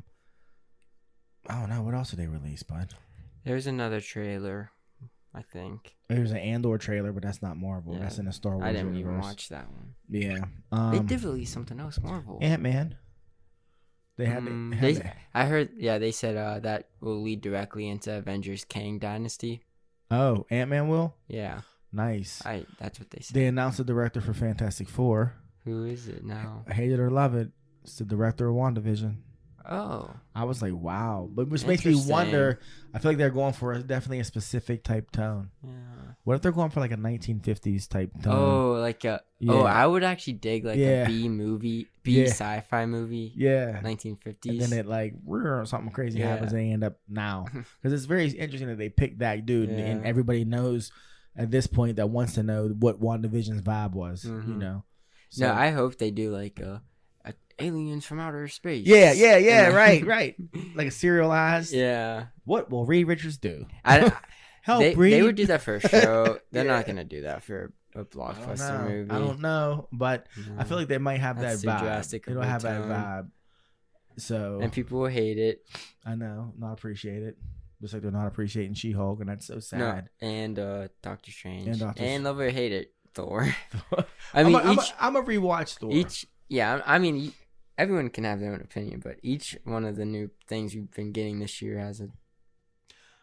don't know what else did they release, bud. There's another trailer, I think. There's an Andor trailer, but that's not Marvel. Yeah. That's in the Star Wars I didn't universe. even watch that one. Yeah. They did release something else, Marvel. Ant-Man. They had, I heard. Yeah, they said that will lead directly into Avengers Kang Dynasty. Oh, Ant-Man will? Yeah, Nice. that's what they said. They announced the director for Fantastic Four. Who is it now? Hate it or love it, it's the director of WandaVision. Oh, I was like, wow. But which makes me Interesting. wonder, I feel like they're going for definitely a specific type tone. yeah. What if they're going for like a 1950s type tone? Oh, like a. Yeah. Oh, I would actually dig like Yeah. a B movie, Yeah. sci-fi movie, Yeah. 1950s. And then it like something crazy Yeah. happens and they end up now. Because it's very interesting that they picked that dude and Yeah. everybody knows at this point that wants to know what WandaVision's vibe was, you Mhm. know? No, I hope they do like a aliens from outer space. Yeah, And then- right. Like a serialized. Yeah, What will Reed Richards do? I, Help they Reed. would do that for a show. They're Yeah. not gonna do that for a blockbuster movie. I don't know, but I feel like they might have That's too that vibe. drastic of It'll a have that tone. vibe. So And people will hate it. I know, not appreciate it. Just like they're not appreciating She-Hulk, and that's so No, sad. and Doctor Strange. And And, Doctor love or hate it, Thor. I mean, I'm a rewatch Thor. I mean, everyone can have their own opinion, but each one of the new things we've been getting this year has a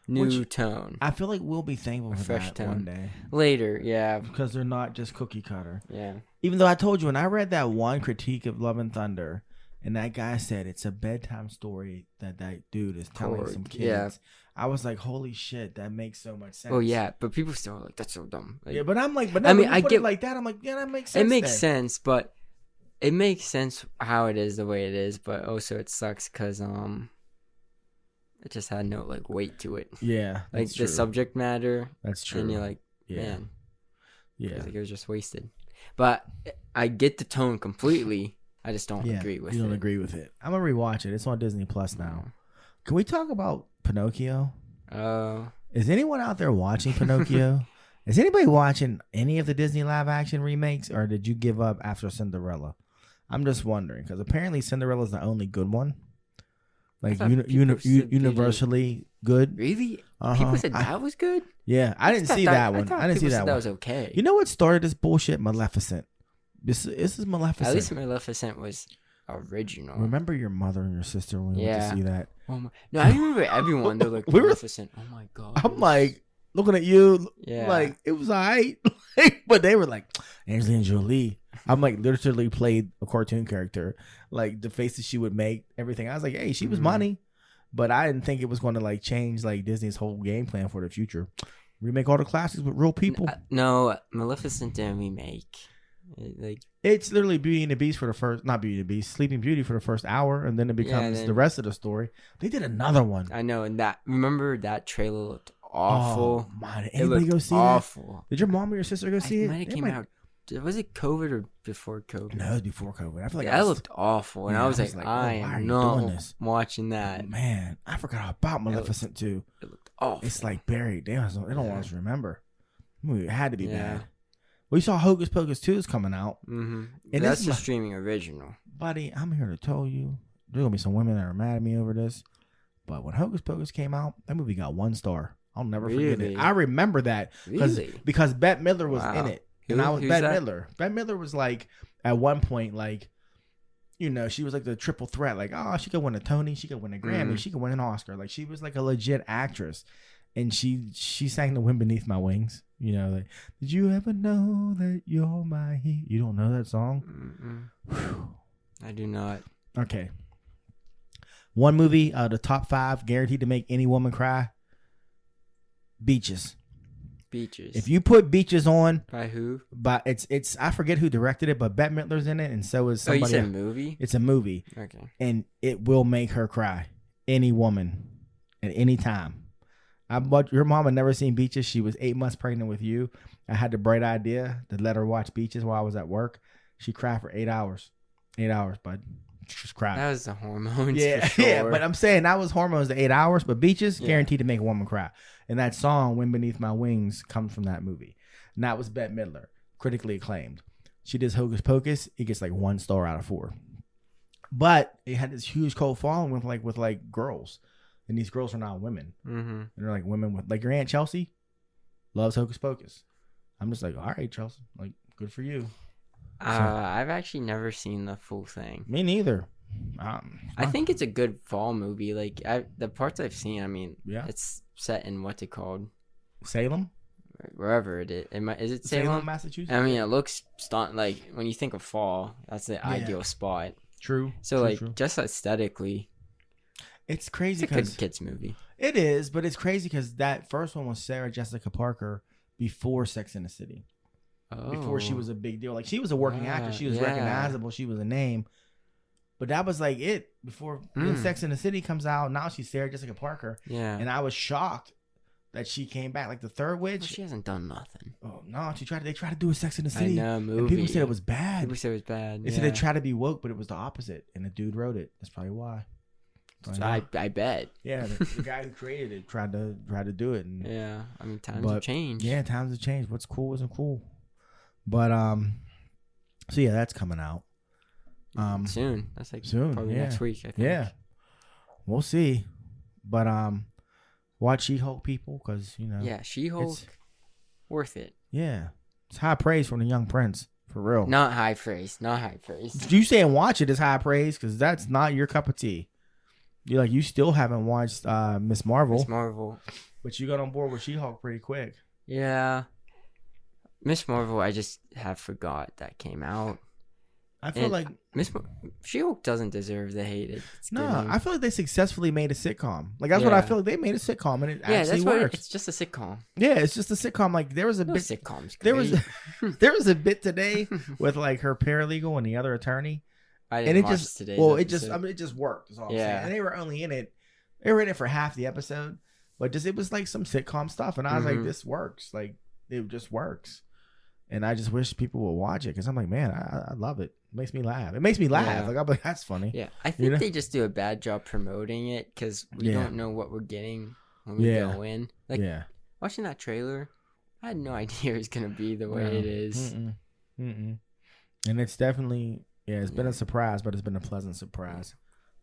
new tone. I feel like we'll be thankful A for fresh that tone. one day Later, yeah, because they're not just cookie cutter. yeah. Even though I told you when I read that one critique of Love and Thunder, and that guy said it's a bedtime story that dude is telling Told, some kids. yeah. I was like, holy shit, that makes so much sense. Oh yeah, but people still are like that's so dumb. Like, Yeah, but I'm like, but I no, mean, when you I put get- it like that. I'm like, yeah, that makes sense. it makes then. sense, but it makes sense how it is the way it is. But also, it sucks because it just had no like weight to it. Yeah, Like that's the true. subject matter, That's true. and you're like, yeah, man, yeah, like it was just wasted. But I get the tone completely. I just don't yeah. agree with you it. don't agree with it. I'm gonna rewatch it. It's on Disney Plus now. Can we talk about Pinocchio? Is anyone out there watching Pinocchio? Is anybody watching any of the Disney live action remakes, or did you give up after Cinderella? I'm just wondering because apparently Cinderella's the only good one, like thought people said they universally good. Really? Uh-huh. People said that was good. Yeah, I didn't see that one. I didn't see that That one. was okay. You know what started this bullshit? Maleficent. This is Maleficent. At least Maleficent was original. Remember your mother and your sister when we went Yeah. to see that? Oh my, no, I remember everyone. They're like We were- Maleficent. Oh my god. I'm like looking at you, Yeah. like it was alright, but they were like Angelina Jolie. I'm like literally played a cartoon character, like the faces she would make, everything. I was like, hey, she was Mhm. money, but I didn't think it was going to like change like Disney's whole game plan for the future. Remake all the classics with real people. No, Maleficent didn't remake. Like It's literally Beauty and the Beast for the first, not Beauty and the Beast, Sleeping Beauty for the first hour, and then it becomes then- the rest of the story. They did another one. I know, and remember that trailer looked awful. Oh, man, did It anybody looked go see awful. that? Did your mom or your sister go see It it? might have They came out. Was it COVID or before COVID? No, it was before COVID. I feel like That looked awful, and Yeah, I was I like, was like, I oh, why are am you not doing this? watching that. Man, I forgot about Maleficent too. It looked awful. It's like buried. They don't want us to remember. It had to be Yeah. bad. We saw Hocus Pocus 2 is coming out. Mm-hmm. And That's this a is streaming original. Buddy, I'm here to tell you, there's going to be some women that are mad at me over this. But when Hocus Pocus came out, that movie got 1 star I'll never forget Really? it. I remember that Really? because Bette Midler was Wow. in it, Who- and I was who's Bette that? Midler. Bette Midler was like at one point like, you know, she was like the triple threat. Like, oh, she could win a Tony, she could win a Grammy, Mhm. she could win an Oscar. Like, she was like a legit actress, and she sang "The Wind Beneath My Wings." You know, like, did you ever know that you're my heat? You don't know that song? Mm-mm. I do not. Okay. One movie, the top 5 guaranteed to make any woman cry. Beaches. Beaches. If you put Beaches on, By who? but it's I forget who directed it, but Bette Midler's in it, and so is Oh, you somebody. said else. movie? It's a movie, Okay. and it will make her cry. Any woman, at any time. Your mom had never seen Beaches. She was 8 months pregnant with you. I had the bright idea to let her watch Beaches while I was at work. She cried for 8 hours. 8 hours, bud. She just cried. That was the hormones. Yeah, for sure. yeah, but I'm saying that was hormones to 8 hours, but Beaches Yeah. guaranteed to make a woman cry. And that song, "Wind Beneath My Wings," comes from that movie. And that was Bette Midler, critically acclaimed. She does Hocus Pocus. It gets like 1 star out of 4. But it had this huge cult following with like girls, and these girls are not women. Mm-hmm. And they're like women with like your Aunt Chelsea loves Hocus Pocus. I'm just like, all right, Chelsea, like good for you. I've actually never seen the full thing. Me neither. I think it's a good fall movie. Like the parts I've seen, I mean, Yeah. it's set in what's it called, Salem, wherever it is. Is it Salem? Massachusetts. I mean, it looks stunned. Like when you think of fall, that's the ideal spot. True. So true, like true. just aesthetically, It's crazy it's a good because kids movie. it is, but it's crazy because that first one was Sarah Jessica Parker before Sex and the City. Before she was a big deal. Like she was a working actress. She was yeah. recognizable. She was a name. But that was like it before when Sex and the City comes out. Now she's Sarah Jessica Parker. Yeah. And I was shocked that she came back. Like the third Well, witch. she hasn't done nothing. Oh no, they tried to do a Sex and the I City. know, movie. And people said it was bad. People said it was bad. They said they tried to be woke, but it was the opposite. And the dude wrote it. That's probably why. I bet. Yeah, the guy who created it tried to do it. And Yeah. I mean, times But, have changed. yeah, times have changed. What's cool wasn't cool. But so yeah, that's coming out. Soon. That's like soon, probably yeah. next week, I think. Yeah, we'll see. But watch She-Hulk, people, because you know. Yeah, She-Hulk, It's- worth it. Yeah, it's high praise from the young prince for real. Not high praise. Not high praise. You saying watch it is high praise because that's not your cup of tea. You still haven't watched Miss Marvel, Miss Marvel. but you got on board with She-Hulk pretty quick. Yeah. Miss Marvel, I just have forgot that came out. I feel And like She-Hulk doesn't deserve the hate. It's no, getting- I feel like they successfully made a sitcom. Like that's what I Yeah. feel like they made a sitcom and it yeah, actually that's what works. it's just a sitcom. Yeah, it's just a sitcom. Like there was a No bit. sitcoms. There was great. there was a bit today with like her paralegal and the other attorney, I and didn't it watch just today's it just episode. it just worked. Is all I'm Yeah. saying. And they were only in it. They were in it for half the episode, but it was like some sitcom stuff, and I was like, Mhm. this works. Like it just works, and I just wish people would watch it because I'm like, man, I love it. It makes me laugh. It makes me laugh. Yeah. Like I'm like, that's funny. Yeah, I think know? they just do a bad job promoting it because we Yeah. don't know what we're getting when we Yeah. go in. Like Yeah. watching that trailer, I had no idea it was gonna be the way No. it is. Mm-mm. And it's definitely it's been a surprise, but it's been a pleasant surprise.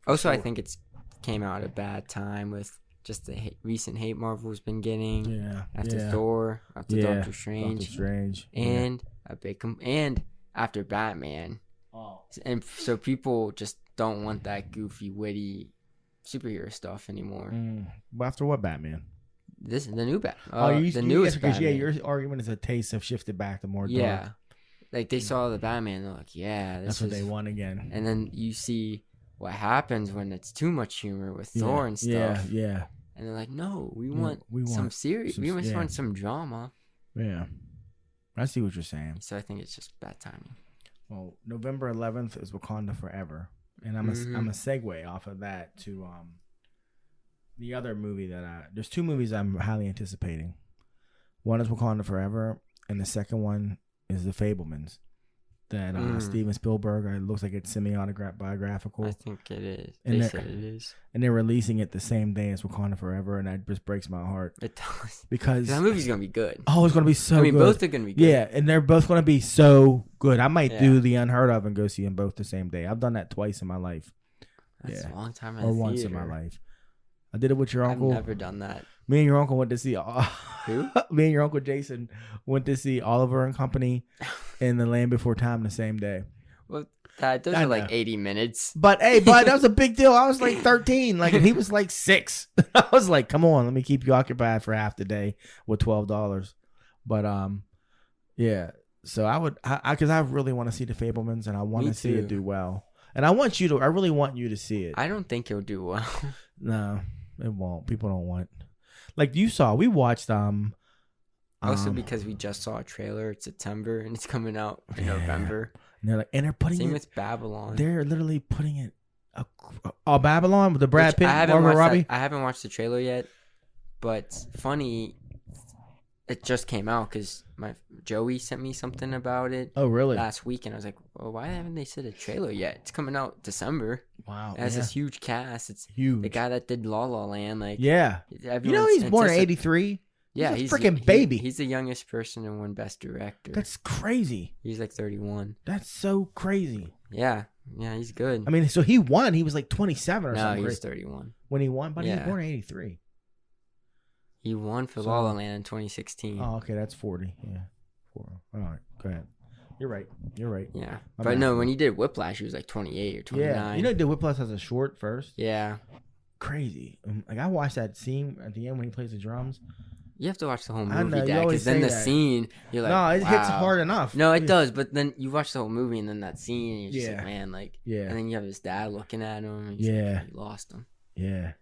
Also, I sure. think it's came out at a bad time with just the recent hate Marvel's been getting Yeah. after yeah. Thor, after Yeah. Doctor Strange, Doctor Strange. and a big and after Batman. Oh. And so people just don't want that goofy, witty superhero stuff anymore. But after what Batman? The new The newest because Batman. your argument is a taste have shifted back to more dark. Yeah, like they saw the Batman, they're like, yeah, this That's what is. they want again. And then you see what happens when it's too much humor with Thor and stuff. Yeah. And they're like, no, we Yeah, want we some want serious. some- We just yeah. want some drama. Yeah. I see what you're saying. So I think it's just bad timing. Well, November 11th is Wakanda Forever, and I'm a segue off of that to the other movie there's two movies I'm highly anticipating. One is Wakanda Forever, and the second one is The Fablemans. That Steven Spielberg. It looks like it's semi-biographical, I think it is. And They they're- said it is. and they're releasing it the same day as Wakanda Forever, and that just breaks my heart It does. because That movie's gonna be good. it's gonna be so. I mean, good. both are gonna be good. Yeah, and they're both gonna be so good. I might Yeah. do the unheard of and go see them both the same day. I've done that twice in my life. That's yeah. a long time. Or once in my life. I did it with your I've uncle. never done that. Me and your uncle went to see. Who? Me and your uncle Jason went to see Oliver and Company in The Land Before Time the same day. Well, those I are like know. 80 minutes. But hey, bud, that was a big deal. I was like 13, like, and he was like 6. I was like, come on, let me keep you occupied for half the day with $12. But yeah. So I would, because I really want to see The Fablemans, and I want Me to see it too. do well. And I really want you to see it. I don't think it'll do well. No, it won't. People don't want. Like we watched Also because we just saw a trailer. It's September and it's coming out in November. and they're putting Same it. with Babylon. They're literally putting it. Babylon with the Brad Which Pitt, I haven't Margot watched Robbie. I haven't watched the trailer yet, but funny, it just came out because Joey sent me something about it Oh, really? last week, and I was like, well, why haven't they said a trailer yet? It's coming out December. Wow. It has yeah. this huge cast. It's Huge. the guy that did La La Land. Like, Yeah. You know everyone's he's born in antici- '83. Yeah, He's he's a freaking he- baby. He's the youngest person to win Best Director. That's crazy. He's like 31. That's so crazy. Yeah, he's good. I mean, so he won. He was like 27 or no, something he's crazy 31. when he won, but he was Yeah. born in '83. He won for So- La La Land in 2016. Oh, okay, that's 40. Yeah. All right, go ahead. You're right. Yeah, My but bad. no, when he did Whiplash, he was like 28 or 29. Yeah. You know, the Whiplash has a short first. Yeah, Crazy. Like I watched that scene at the end when he plays the drums. you have to watch the whole I movie, know, you Dad, always because then say the that. scene, you're like, No, it hits wow. hard enough. No, it Yeah. does, but then you watch the whole movie and then that scene, and you're just Yeah. like, man, like, Yeah. and then you have his dad looking at him, and he's Yeah. like, he lost him. Yeah.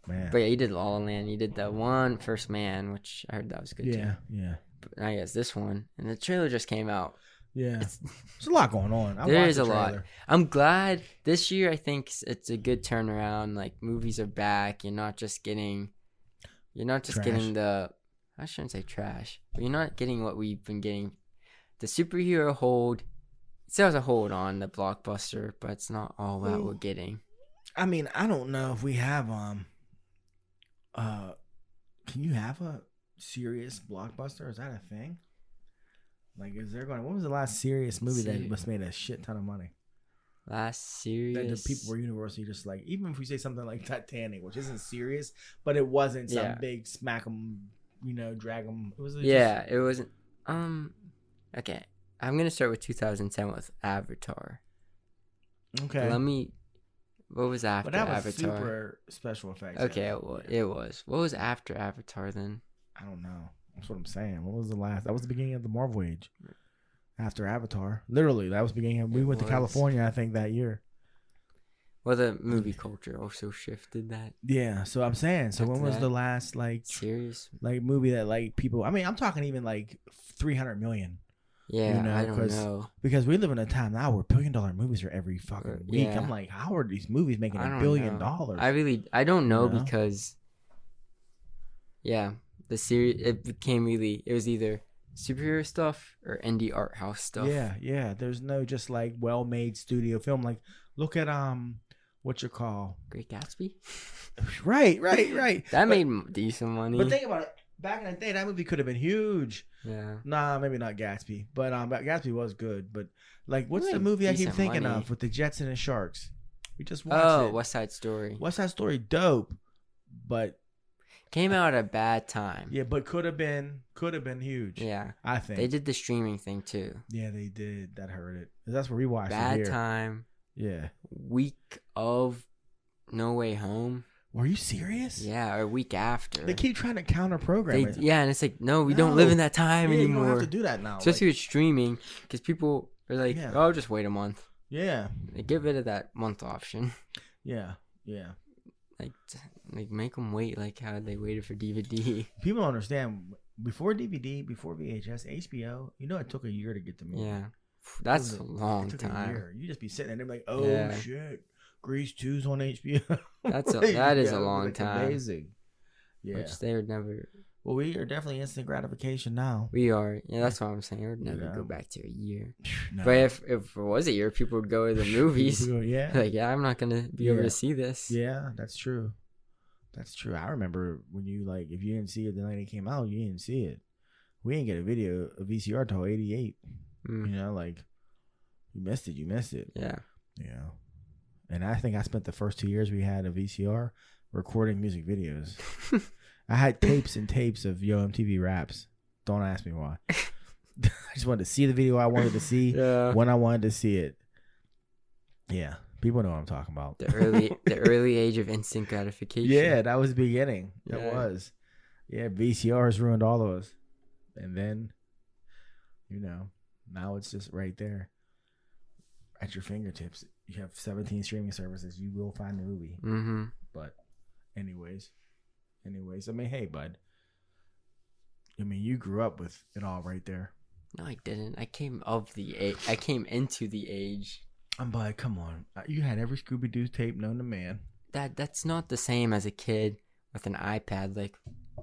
Man. But yeah, he did La La Land. He did the one First Man, which I heard that was good too. Yeah. Yeah. But now he has this one, and the trailer just came out. Yeah. It's, There's a lot going on. I There watched is the a lot. trailer. I'm glad this year. I think it's a good turnaround. Like movies are back. You're not just getting Trash. the. I shouldn't say trash, but you're not getting what we've been getting. The superhero hold. It still has a hold on the blockbuster, but it's not all that we're getting. I mean, I don't know if we have can you have a serious blockbuster? Is that a thing? Like, is there going? When was the last serious movie that was made a shit ton of money? Last series. That the people were universally just like, even if we say something like Titanic, which isn't serious, but it wasn't some Yeah. big smack 'em, drag 'em. It was Yeah, it wasn't. Okay, I'm gonna start with 2010 with Avatar. okay. What was after But that was Avatar? super special effects. Okay, it was. What was after Avatar then? I don't know. That's what I'm saying. What was the last? That was the beginning of the Marvel age. After Avatar, literally, that was the beginning. We It went to was. California, I think, that year. Well, the movie culture also shifted that. Yeah, so I'm saying. So when After was that. the last Serious? movie that like people? I mean, I'm talking even like 300 million. Yeah, You know, I don't 'cause know. Because we live in a time now where $1 billion movies are every fucking week. Yeah. I'm like, how are these movies making I $1 don't billion? know. I don't know You know? because, yeah, the series it became really. It was either superhero stuff or indie art house stuff. Yeah. There's no just like well-made studio film. Like, look at what you call Great Gatsby. right. That made decent money. But think about it. Back in the day, that movie could have been huge. Yeah. Nah, maybe not Gatsby, but Gatsby was good. But like, what's the Made movie I keep decent thinking money. of with the Jets and the Sharks? We just watched Oh, it. West Side Story. What's that story? Dope, but Came out at a bad time. yeah, but could have been huge. Yeah. I think They did the streaming thing too. Yeah, they did. That hurt it. That's where we watched it Bad here. time. Yeah. Week of No Way Home. Were you serious? Yeah, or week after. They keep trying to counter program it. Yeah, and it's like, no, we don't live in that time Yeah, you anymore. don't have to do that now. Especially Like, with streaming, because people are like, Yeah. oh, just wait a month. yeah, Like, get rid of that month option. yeah. Like make them wait like how they waited for DVD. People don't understand. Before DVD, before VHS, HBO, it took a year to get the movie. Yeah, that's It a was long it took A time. year. You just be sitting there and they're like, oh Yeah. shit, Grease 2's on HBO. That is a it was, long like, time. Amazing. Yeah. Which they would never. Well, we are definitely instant gratification now. We are. Yeah, that's what I'm saying. It would never know? go back to a year. No. But if it was a year, people would go to the movies. Yeah. Like, yeah, I'm not gonna be able Yeah. to see this. Yeah, that's true. That's true. I remember when you if you didn't see it the night it came out, you didn't see it. We didn't get a VCR till '88. Mm, You missed it. You missed it. yeah. Yeah. And I think I spent the first 2 years we had a VCR recording music videos. I had tapes and tapes of Yo MTV Raps. Don't ask me why. I just wanted to see the video I wanted to see Yeah. when I wanted to see it. Yeah, people know what I'm talking about. The early age of instant gratification. Yeah, that was the beginning. It Yeah. was. Yeah, VCRs ruined all of us. And then, now it's just right there at your fingertips. You have 17 streaming services. You will find the movie. Mm-hmm. But anyways, I mean, hey, bud. I mean, you grew up with it all right there. No, I didn't. I came into the age. Bud, come on. You had every Scooby-Doo tape known to man. That's not the same as a kid with an iPad like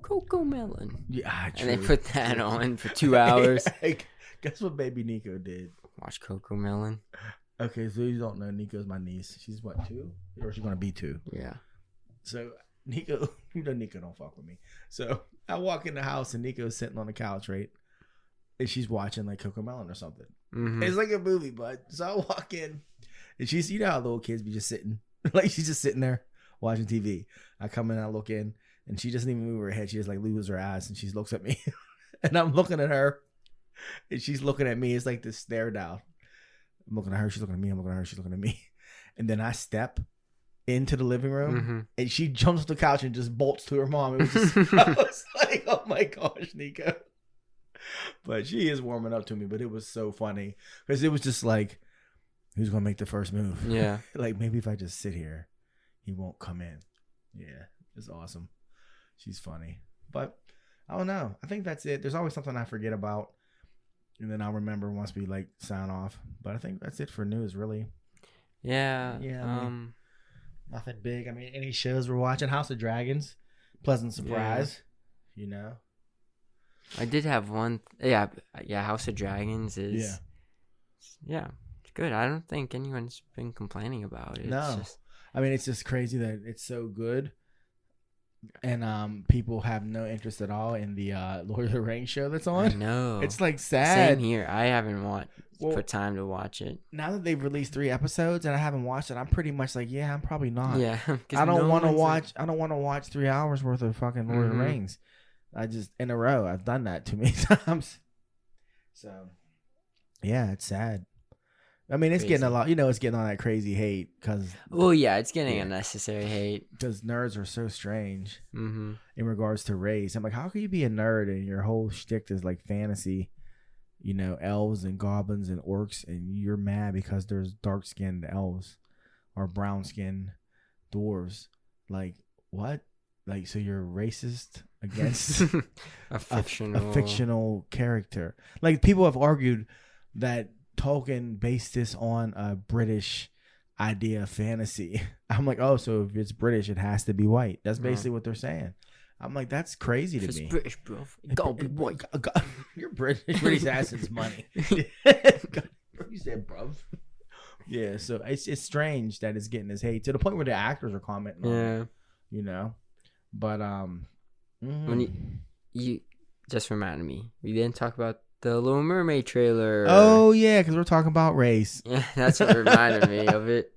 Coco Melon. Yeah, true. And they put that on for 2 hours. Like, guess what baby Nico did? Watch Coco Melon. Okay, so you don't know, Nico's my niece. She's what, 2? Or she's going to be 2. Yeah. So Nico, Nico don't fuck with me. So I walk in the house and Nico's sitting on the couch, right? And she's watching like Coco Melon or something. Mm-hmm. It's like a movie, bud. So I walk in and she's, how little kids be just sitting. Like she's just sitting there watching TV. I come in, I look in, and she doesn't even move her head. She just like loses her eyes and she looks at me. And I'm looking at her and she's looking at me. It's like this stare down. I'm looking at her, she's looking at me, I'm looking at her, she's looking at me. And then I step into the living room, Mm-hmm. and she jumps off the couch and just bolts to her mom. It was just, I was like, oh my gosh, Nico. But she is warming up to me. But it was so funny because it was just like, who's gonna make the first move? Yeah. Like maybe if I just sit here, he won't come in. Yeah, it's awesome. She's funny. But I don't know. I think that's it. There's always something I forget about, and then I'll remember once we like sign off. But I think that's it for news, really. Yeah. Yeah, I mean, nothing big. I mean, any shows we're watching? House of Dragons, pleasant surprise. I did have one. Yeah. House of Dragons is. Yeah. It's good. I don't think anyone's been complaining about it. No. It's just, I mean, it's just crazy that it's so good, and people have no interest at all in the Lord of the Rings show that's I on. know. It's like sad. Same here. I haven't Well, put time to watch it. Now that they've released 3 episodes and I haven't watched it, I'm pretty much like, yeah, I'm probably not. Yeah. 'cause I don't no want to one's watch. I don't want to watch 3 hours worth of fucking Lord of the Mhm. Rings. I just in a row. I've done that too many times. So, yeah, it's sad. I mean, it's getting a lot. It's getting all that crazy hate because Well, yeah, it's getting unnecessary hate. nerds are so strange Mm-hmm. in regards to race. I'm like, how can you be a nerd and your whole shtick is like fantasy? Elves and goblins and orcs, and you're mad because there's dark skinned elves or brown skinned dwarves. Like what? Like, so you're racist against a fictional. a fictional character. Like, people have argued that Tolkien based this on a British idea of fantasy. I'm like, oh, so if it's British, it has to be white. That's basically what they're saying. I'm like, that's crazy to If it's me. British, bro. It gotta be white. You're British. British assets money. You said, bruv. Yeah, so it's strange that it's getting this hate to the point where the actors are commenting on it, But When you just reminded me, we didn't talk about the Little Mermaid trailer. Oh yeah, because we're talking about race. Yeah, that's what reminded me of it.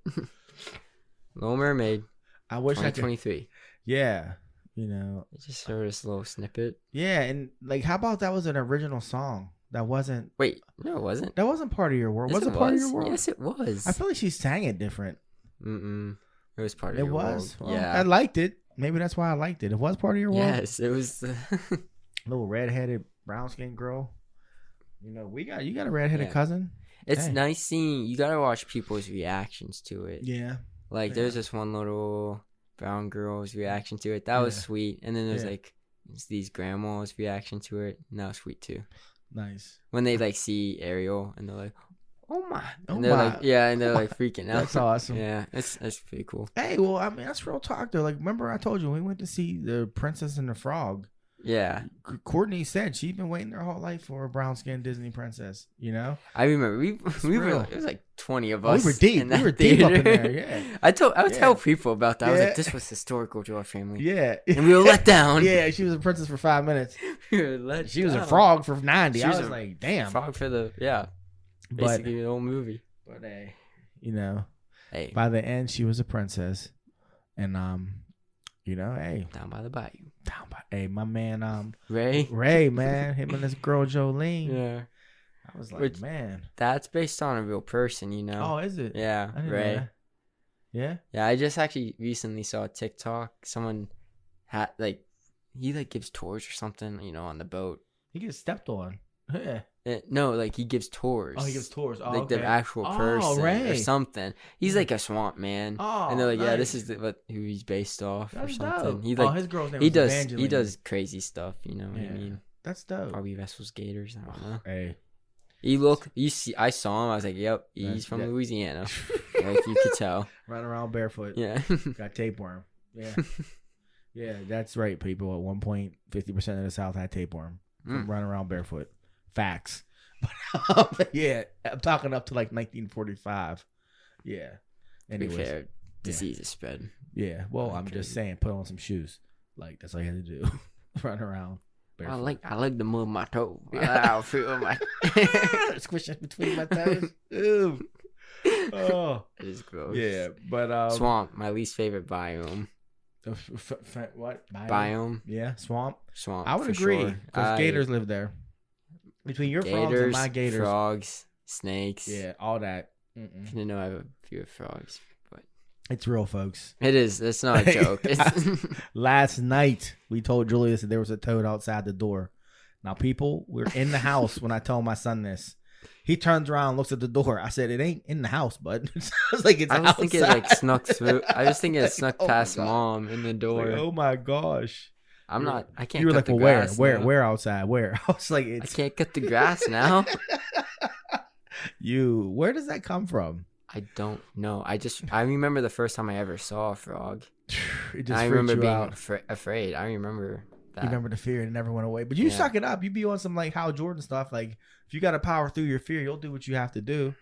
Little Mermaid, I wish I could. 2023. Yeah, It just showed us a little snippet. Yeah, and like, how about that was an original song that wasn't Wait, no, it wasn't. part of your world? Yes, Was it part of your world? Yes, it was. I feel like she sang it different. It was part of It your was. world. Well, Yeah. I liked it. Maybe that's why I liked it. It was part of your world. Yes, it was. Little redheaded brown skinned girl. You got a redheaded Yeah. cousin. It's Hey. nice seeing. You gotta watch people's reactions to it. Yeah. Like, Yeah. there's this one little brown girl's reaction to it. That was Yeah. sweet. And then there's Yeah. like these grandma's reaction to it. And that was sweet too. Nice. When they like see Ariel and they're like, "Oh my!" Oh And they're my. like, "Yeah," and they're like freaking out. That's awesome. Yeah, that's pretty cool. Hey, well, I mean, that's real talk though. Like, remember I told you we went to see the Princess and the Frog. Yeah, Courtney said she's been waiting her whole life for a brown skinned Disney princess. I remember we were real. it was like 20 of Oh, us. we were deep. in that We were deep up in theater. there. Yeah. I would Yeah. tell people about that. I was Yeah. like, "This was historical to our family," Yeah. and we were let down. Yeah, she was a princess for 5 minutes. We were let She was a down. frog for 90. She I was was a like, damn. Frog for the But basically the whole movie. hey, Hey, by the end she was a princess. And hey, down by the bayou. Hey, my man, Ray. Ray, man, him and this girl Jolene. Yeah. I was like, Which- man. That's based on a real person, you know. Oh, is it? Yeah, I didn't know Ray. that. Yeah. Yeah, I just actually recently saw a TikTok. Someone had he gives tours or something, you know, on the boat. He gets stepped on. Yeah. No, like he gives tours. Oh, he gives tours. Oh, like okay. the actual Oh, person or Ray. something. He's like a swamp man. Oh, and they're like, yeah, nice. this is who he's based off or That's something. dope. He Oh, like his girl's name he was does Evangeline. crazy stuff. You know what Yeah. I mean? That's dope. Probably Vessels Gators. I don't know. Hey. I saw him. I was like, yep, he's That's- from that- Louisiana. Like you could tell. Running around barefoot. Yeah. Got tapeworm. Yeah. Yeah, that's right, people. At one point, 50% of the South had tapeworm from running around barefoot. Facts. But, yeah, I'm talking up to like 1945. Yeah. To be Anyways. fair, diseases spread. Yeah. Well, Like I'm just crazy. saying, put on some shoes. Like, that's all you had to do. Run around barefoot. I like the mud on my toe. Yeah. I feel my. Squishing between my toes. Ooh. Oh. It is gross. Yeah, but Swamp, my least favorite biome. What Biome, Yeah, swamp. swamp. I would for agree sure. because gators live there. Between your frogs and gators, my gators, frogs, snakes. yeah, all that. I didn't know I have a few frogs, but It's real, folks. it is. It's not a joke. It's Last night we told Julius that there was a toad outside the door. Now, people, we're in the house when I told my son this. He turns around, looks at the door. I said, "It ain't in the house, bud." I was like, "It's I was outside." thinking it snuck through. I was thinking it snuck Oh my past God. mom in the Like, door. oh my gosh! I'm not. I can't. You were cut like, the "Well, where, grass where, now. where outside? Where?" I was like, I "It's can't cut the grass now. you." Where does that come from? I don't know. I remember the first time I ever saw a frog. It I freaked remember you being out. afraid. I remember that. You remember the fear and it never went away. But you Yeah. suck it up. You be on some like Hal Jordan stuff. Like if you got to power through your fear, you'll do what you have to do.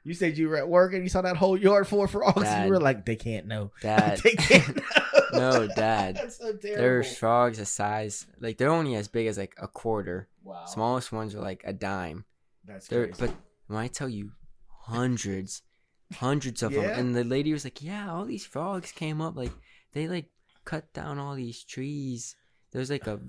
You said you were at work and you saw that whole yard full of frogs. Dad. You were like, they can't know. Dad. They can't know. No, Dad. That's so terrible. There's frogs a size like they're only as big as like a quarter. Wow. Smallest ones are like a dime. That's They're crazy. but when I tell you hundreds of them, Yeah? and the lady was like, "Yeah, all these frogs came up. Like they like cut down all these trees. There's like a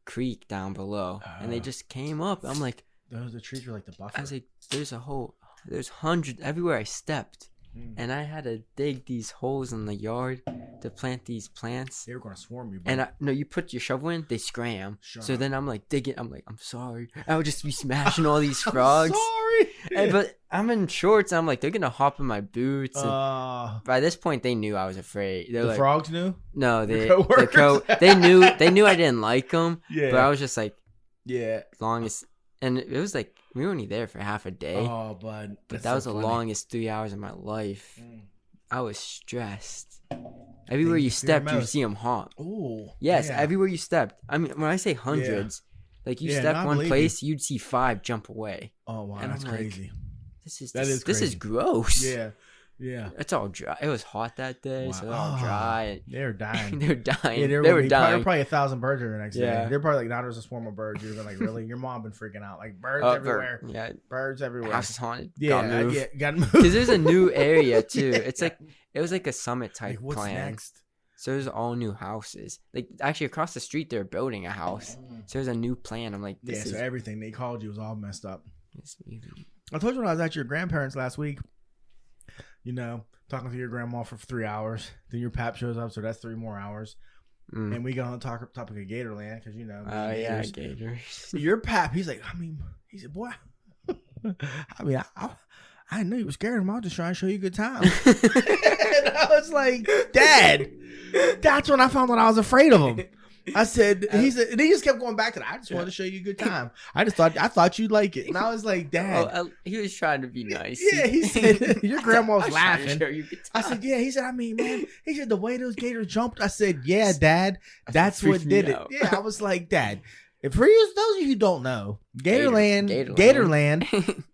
creek down below, and they Oh. just came up." I'm like, Those the trees are like the buffer. I was like, there's hundreds everywhere I stepped, Mm. and I had to dig these holes in the yard to plant these plants. They were gonna swarm you. And no, you put your shovel in, they scram. Shut So up. then I'm like digging. I'm like, I'm sorry. I would just be smashing all these I'm frogs. sorry. But I'm in shorts. I'm like, they're gonna hop in my boots. And Uh, by this point, they knew I was afraid. They're the like, frogs knew. no, Your they coworkers? they knew I didn't like them. Yeah. But I was just like, Yeah. longest, and it was like we were only there for half a day. Oh, bud. but That's that was so the funny. longest 3 hours of my life. Mm. I was stressed. Everywhere Things you you fear stepped, you most. see them hop. Ooh. Yes, yeah. everywhere you stepped. I mean, when I say hundreds, like you Yeah, step no, I one believe place, you'd see 5 jump away. Oh wow, and that's I'm like, crazy. This is crazy. gross. Yeah. Yeah. It's all dry. It was hot that day, so they're all Wow. dry. They're dying. And they're dying. Yeah, they were probably dying. 1,000 birds here the next day. Yeah. They're probably like, now there's a swarm of birds. You're gonna like, really? Your mom been freaking out. Like birds Oh, everywhere. yeah, Birds everywhere. house is haunted. Yeah, Gotta I move. get gotta move. Because there's a new area too. Yeah. It's like it was like a summit type Like, what's plan. next? So there's all new houses. Like actually across the street, they're building a house. So there's a new plan. I'm like, Yeah, this so is. everything they called you was all messed up. This, I told you when I was at your grandparents last week, you know, talking to your grandma for 3 hours. Then your pap shows up, so that's 3 more hours. mm. And we got on the topic of Gatorland because, you know, Oh yeah, gators. gators. Your pap, he's like, he said, boy, I mean, I didn't know you were scared of him. I was just trying to show you a good time. And I was like, Dad, that's when I found out I was afraid of him. I said, he said, and he just kept going back to that. I just wanted to show you a good time. I thought you'd like it. And I was like, Dad. Oh, he was trying to be nice. Yeah, he said, your grandma was I trying to laughing. show you a good I time. said, yeah. He said, I mean, man, he said, the way those gators jumped. I said, yeah, Dad, that's what freaked me did it. out. Yeah, I was like, Dad, if for you, those of you who don't know, Gatorland Gatorland.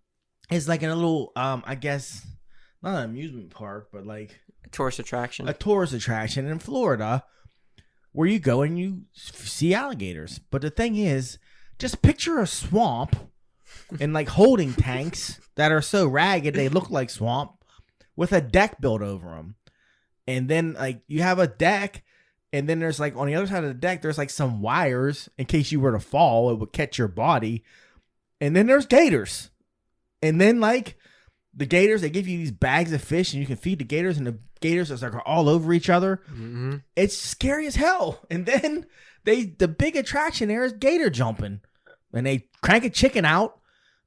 is like in a little, I guess, not an amusement park, but like Tourist attraction. a tourist attraction in Florida where you go and you see alligators. But the thing is, just picture a swamp and like holding tanks that are so ragged they look like swamp with a deck built over them. And then like you have a deck And then there's like on the other side of the deck, there's like some wires in case you were to fall, it would catch your body. And then there's gators. And then like the gators, they give you these bags of fish and you can feed the gators, and the gators are like all over each other. Mm-hmm. It's scary as hell. And then the big attraction there is gator jumping. And they crank a chicken out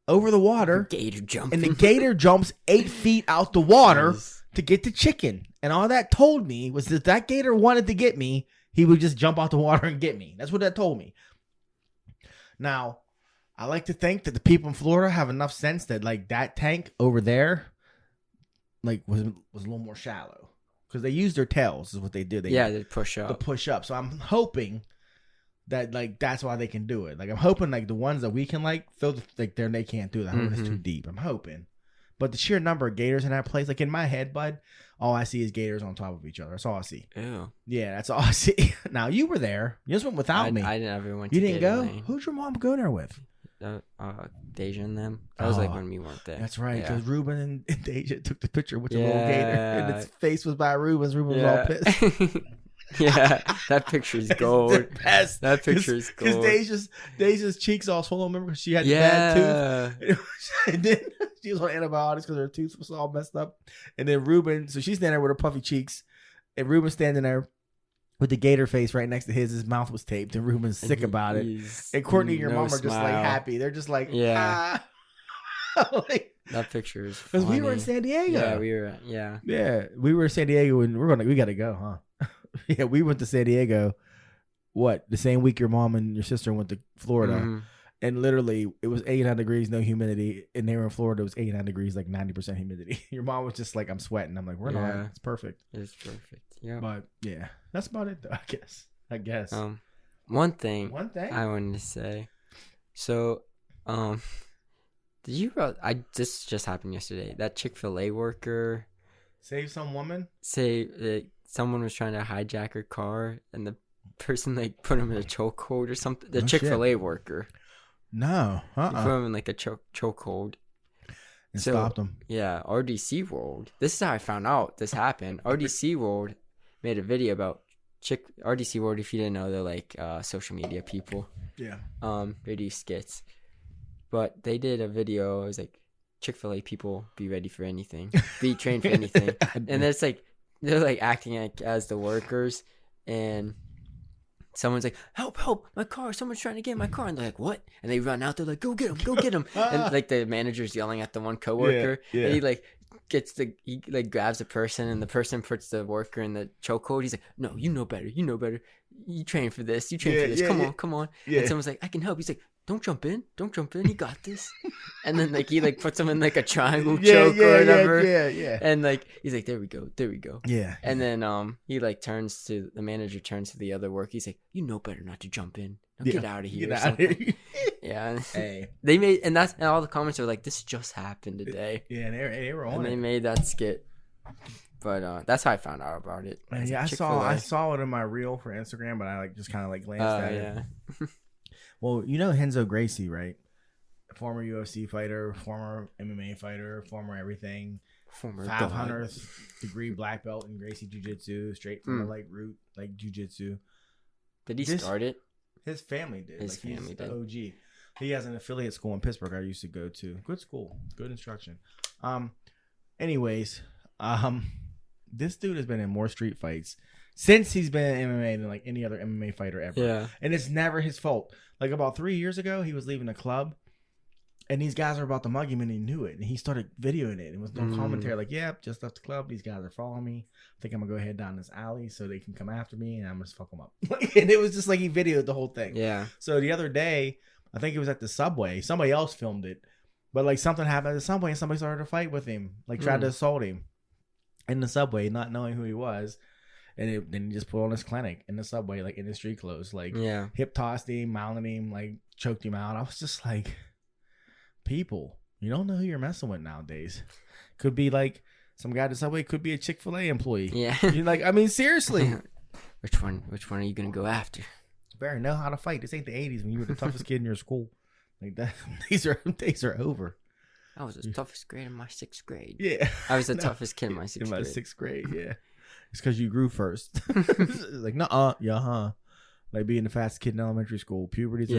over the water. Gator jump. And the gator jumps 8 feet out the water Nice. to get the chicken. And all that told me was that that gator wanted to get me, he would just jump out the water and get me. That's what that told me. Now, I like to think that the people in Florida have enough sense that like that tank over there like was a little more shallow. Because they use their tails is what they do. They push up. To push up. So I'm hoping that like that's why they can do it. Like I'm hoping like the ones that we can like throw like there, they can't do that. I hope it's too deep. I'm hoping. But the sheer number of gators in that place, like in my head, bud, all I see is gators on top of each other. That's all I see. Ew. Yeah, that's all I see. Now you were there. You just went without me. I never went. You to didn't Gator go? Lane. Who'd your mom go there with? Deja and them. That was like Oh, when we weren't there. That's right, Yeah. because Ruben and Deja took the picture with the little gator, and Yeah. its face was by Ruben's. Ruben was all pissed. Yeah, that picture's gold. It's the best. That picture's Because gold. Deja's cheeks all swollen. Remember, because she had the bad Yeah. tooth. And then she was on antibiotics because her tooth was all messed up. And then Ruben, so she's standing there with her puffy cheeks, and Ruben's standing there with the gator face right next to his. His mouth was taped, and Ruben's sick about it. And Courtney and your mom are just like smile. happy. They're just like, Yeah. like, That picture is because funny. we were in San Diego. Yeah, we were. Yeah. Yeah, we were in San Diego, and we got to go, huh? Yeah, we went to San Diego. What, the same week your mom and your sister went to Florida, Mhm. and literally it was 89 degrees, no humidity, and they were in Florida. It was 89 degrees, like 90% humidity. Your mom was just like, I'm sweating. I'm like, we're Yeah. not. It's perfect. It's perfect. Yeah. But yeah, that's about it, though, I guess. One thing One thing. I wanted to say. So, did you? This just happened yesterday. That Chick-fil-A worker Save some woman. say that someone was trying to hijack her car, and the person like put him in a chokehold or something. The Oh, shit. Chick-fil-A worker. No. He put him in like a chokehold. And So- stopped him. Yeah, RDC World. This is how I found out this happened. RDC World made a video about RDC World. If you didn't know, they're like social media people. Yeah. They do skits, but they did a video. It was like Chick-fil-A people, be ready for anything, be trained for anything, and it's like they're like acting like as the workers, and someone's like, help, my car, someone's trying to get in my car, and they're like, what? And they run out, they're like, go get him, and like the manager's yelling at the one coworker, Yeah. and he like he like grabs a person, and the person puts the worker in the chokehold. He's like, no, you know better, you train for this, come on. Yeah. And someone's like, I can help. He's like, don't jump in, you got this. And then like he like puts him in like a triangle choke or whatever. Yeah. And like he's like, there we go. Yeah. And then he like the manager turns to the other worker. He's like, you know better not to jump in. Now get out of here. Get or out of something. here. Yeah. Hey. They made and all the comments are like, this just happened today. Yeah, they were on And they it. made that skit. But that's how I found out about it. And yeah, I saw it in my reel for Instagram, but I like just kind of like glanced at it. Yeah. Well, you know Renzo Gracie, right? Former UFC fighter, former MMA fighter, former everything. Former 500th degree black belt in Gracie Jiu-Jitsu, straight from the like root, like Jiu-Jitsu. Did he This- start it? His family did. His Like, family he's did. the OG. He has an affiliate school in Pittsburgh I used to go to. Good school. Good instruction. Anyways, this dude has been in more street fights since he's been in MMA than like any other MMA fighter ever. Yeah. And it's never his fault. Like about 3 years ago, he was leaving the club and these guys were about to mug him and he knew it. And he started videoing it. And was no commentary like, yep, just left the club. These guys are following me. I think I'm going to go ahead down this alley so they can come after me and I'm going to fuck them up. And it was just like he videoed the whole thing. Yeah. So the other day, I think it was at the Subway. Somebody else filmed it. But like something happened at the Subway and somebody started to fight with him. Like tried to assault him in the Subway, not knowing who he was. And then he just put on his clinic in the Subway, like in the street clothes. Like Yeah. hip tossed him, mounted him, like choked him out. I was just like, people, you don't know who you're messing with nowadays. Could be like some guy at the Subway, could be a Chick-fil-A employee. Yeah. You're like, I mean, seriously. Which one are you gonna go after? You better know how to fight. This ain't the 80s when you were the toughest kid in your school. Like that, these are over. I was the toughest grade in my 6th grade. Yeah, I was the No. toughest kid in my 6th in my grade. 6th grade. Yeah, it's because you grew first. Like, yeah, huh? Like being the fastest kid in elementary school. Puberty's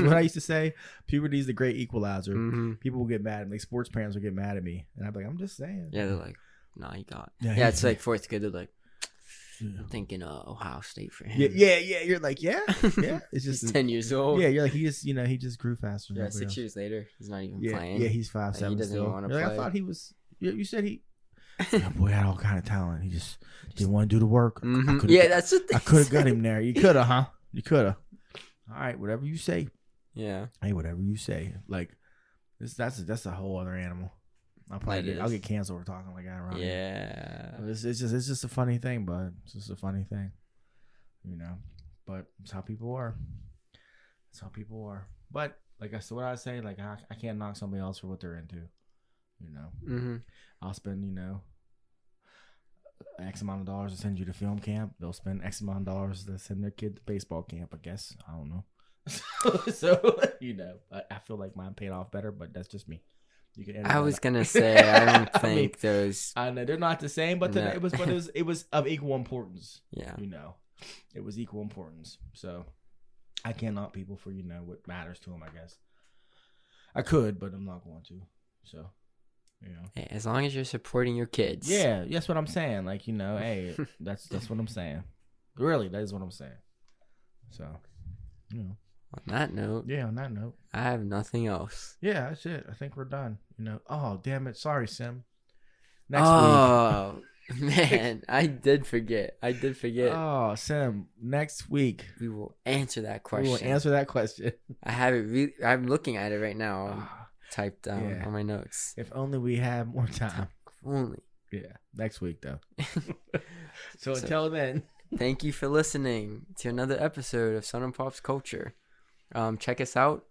what I used to say. Puberty's the great equalizer. Mm-hmm. People will get mad at me. Like, sports parents will get mad at me. And I'm like, I'm just saying. Yeah, they're like, nah, you got. Yeah, it's like fourth kid. They're like, I'm thinking Ohio State for him. Yeah. You're like, yeah. It's just He's 10 years old. Yeah, you're like, he just grew faster. Yeah, 6 years later, he's not even Yeah, playing. yeah, he's 5'7". He doesn't even want to Like, play. I thought he was. You said he. That boy had all kind of talent. He just didn't want to do the work. Mm-hmm. Yeah, that's what they I could have say. got him there. You could have, huh? You could have. All right, whatever you say. Yeah. Hey, whatever you say. Like, that's a whole other animal. I'll get canceled for talking like that around here. Yeah. It's just a funny thing, bud. It's just a funny thing, you know. But it's how people are. It's how people are. But like I said, what I say, like I can't knock somebody else for what they're into. You know, Mm-hmm. I'll spend X amount of dollars to send you to film camp. They'll spend X amount of dollars to send their kid to baseball camp. I guess I don't know. So you know, I feel like mine paid off better, but that's just me. You can. I was gonna say I don't I mean, think those. I know they're not the same, but No. it was of equal importance. Yeah. You know, it was equal importance. So I can't knock people for what matters to them. I guess I could, but I'm not going to. So Hey, as long as you're supporting your kids. yeah, that's what I'm saying. Like hey, that's what I'm saying. Really, that is what I'm saying. So On that note, yeah. On that note, I have nothing else. yeah, that's it. I think we're done. Oh damn it, sorry, Sim. Next week. Oh man, I did forget. Oh, Sim. Next week We will answer that we question. will answer that question. I have it. I'm looking at it right now. Ah, Typed down Yeah. on my notes. if only we had more time. Only. Yeah, next week though. So So- until then, Thank you for listening to another episode of Sun and Pops Culture. Check us out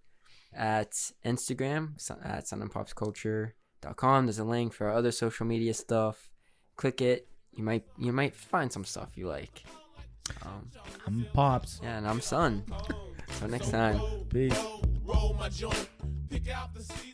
at Instagram at sunandpopsculture.com. There's a link for our other social media stuff. Click it. You might find some stuff you like. I'm Pops. Yeah, and I'm Sun. Till next time. Peace. Roll my joint, pick out the season.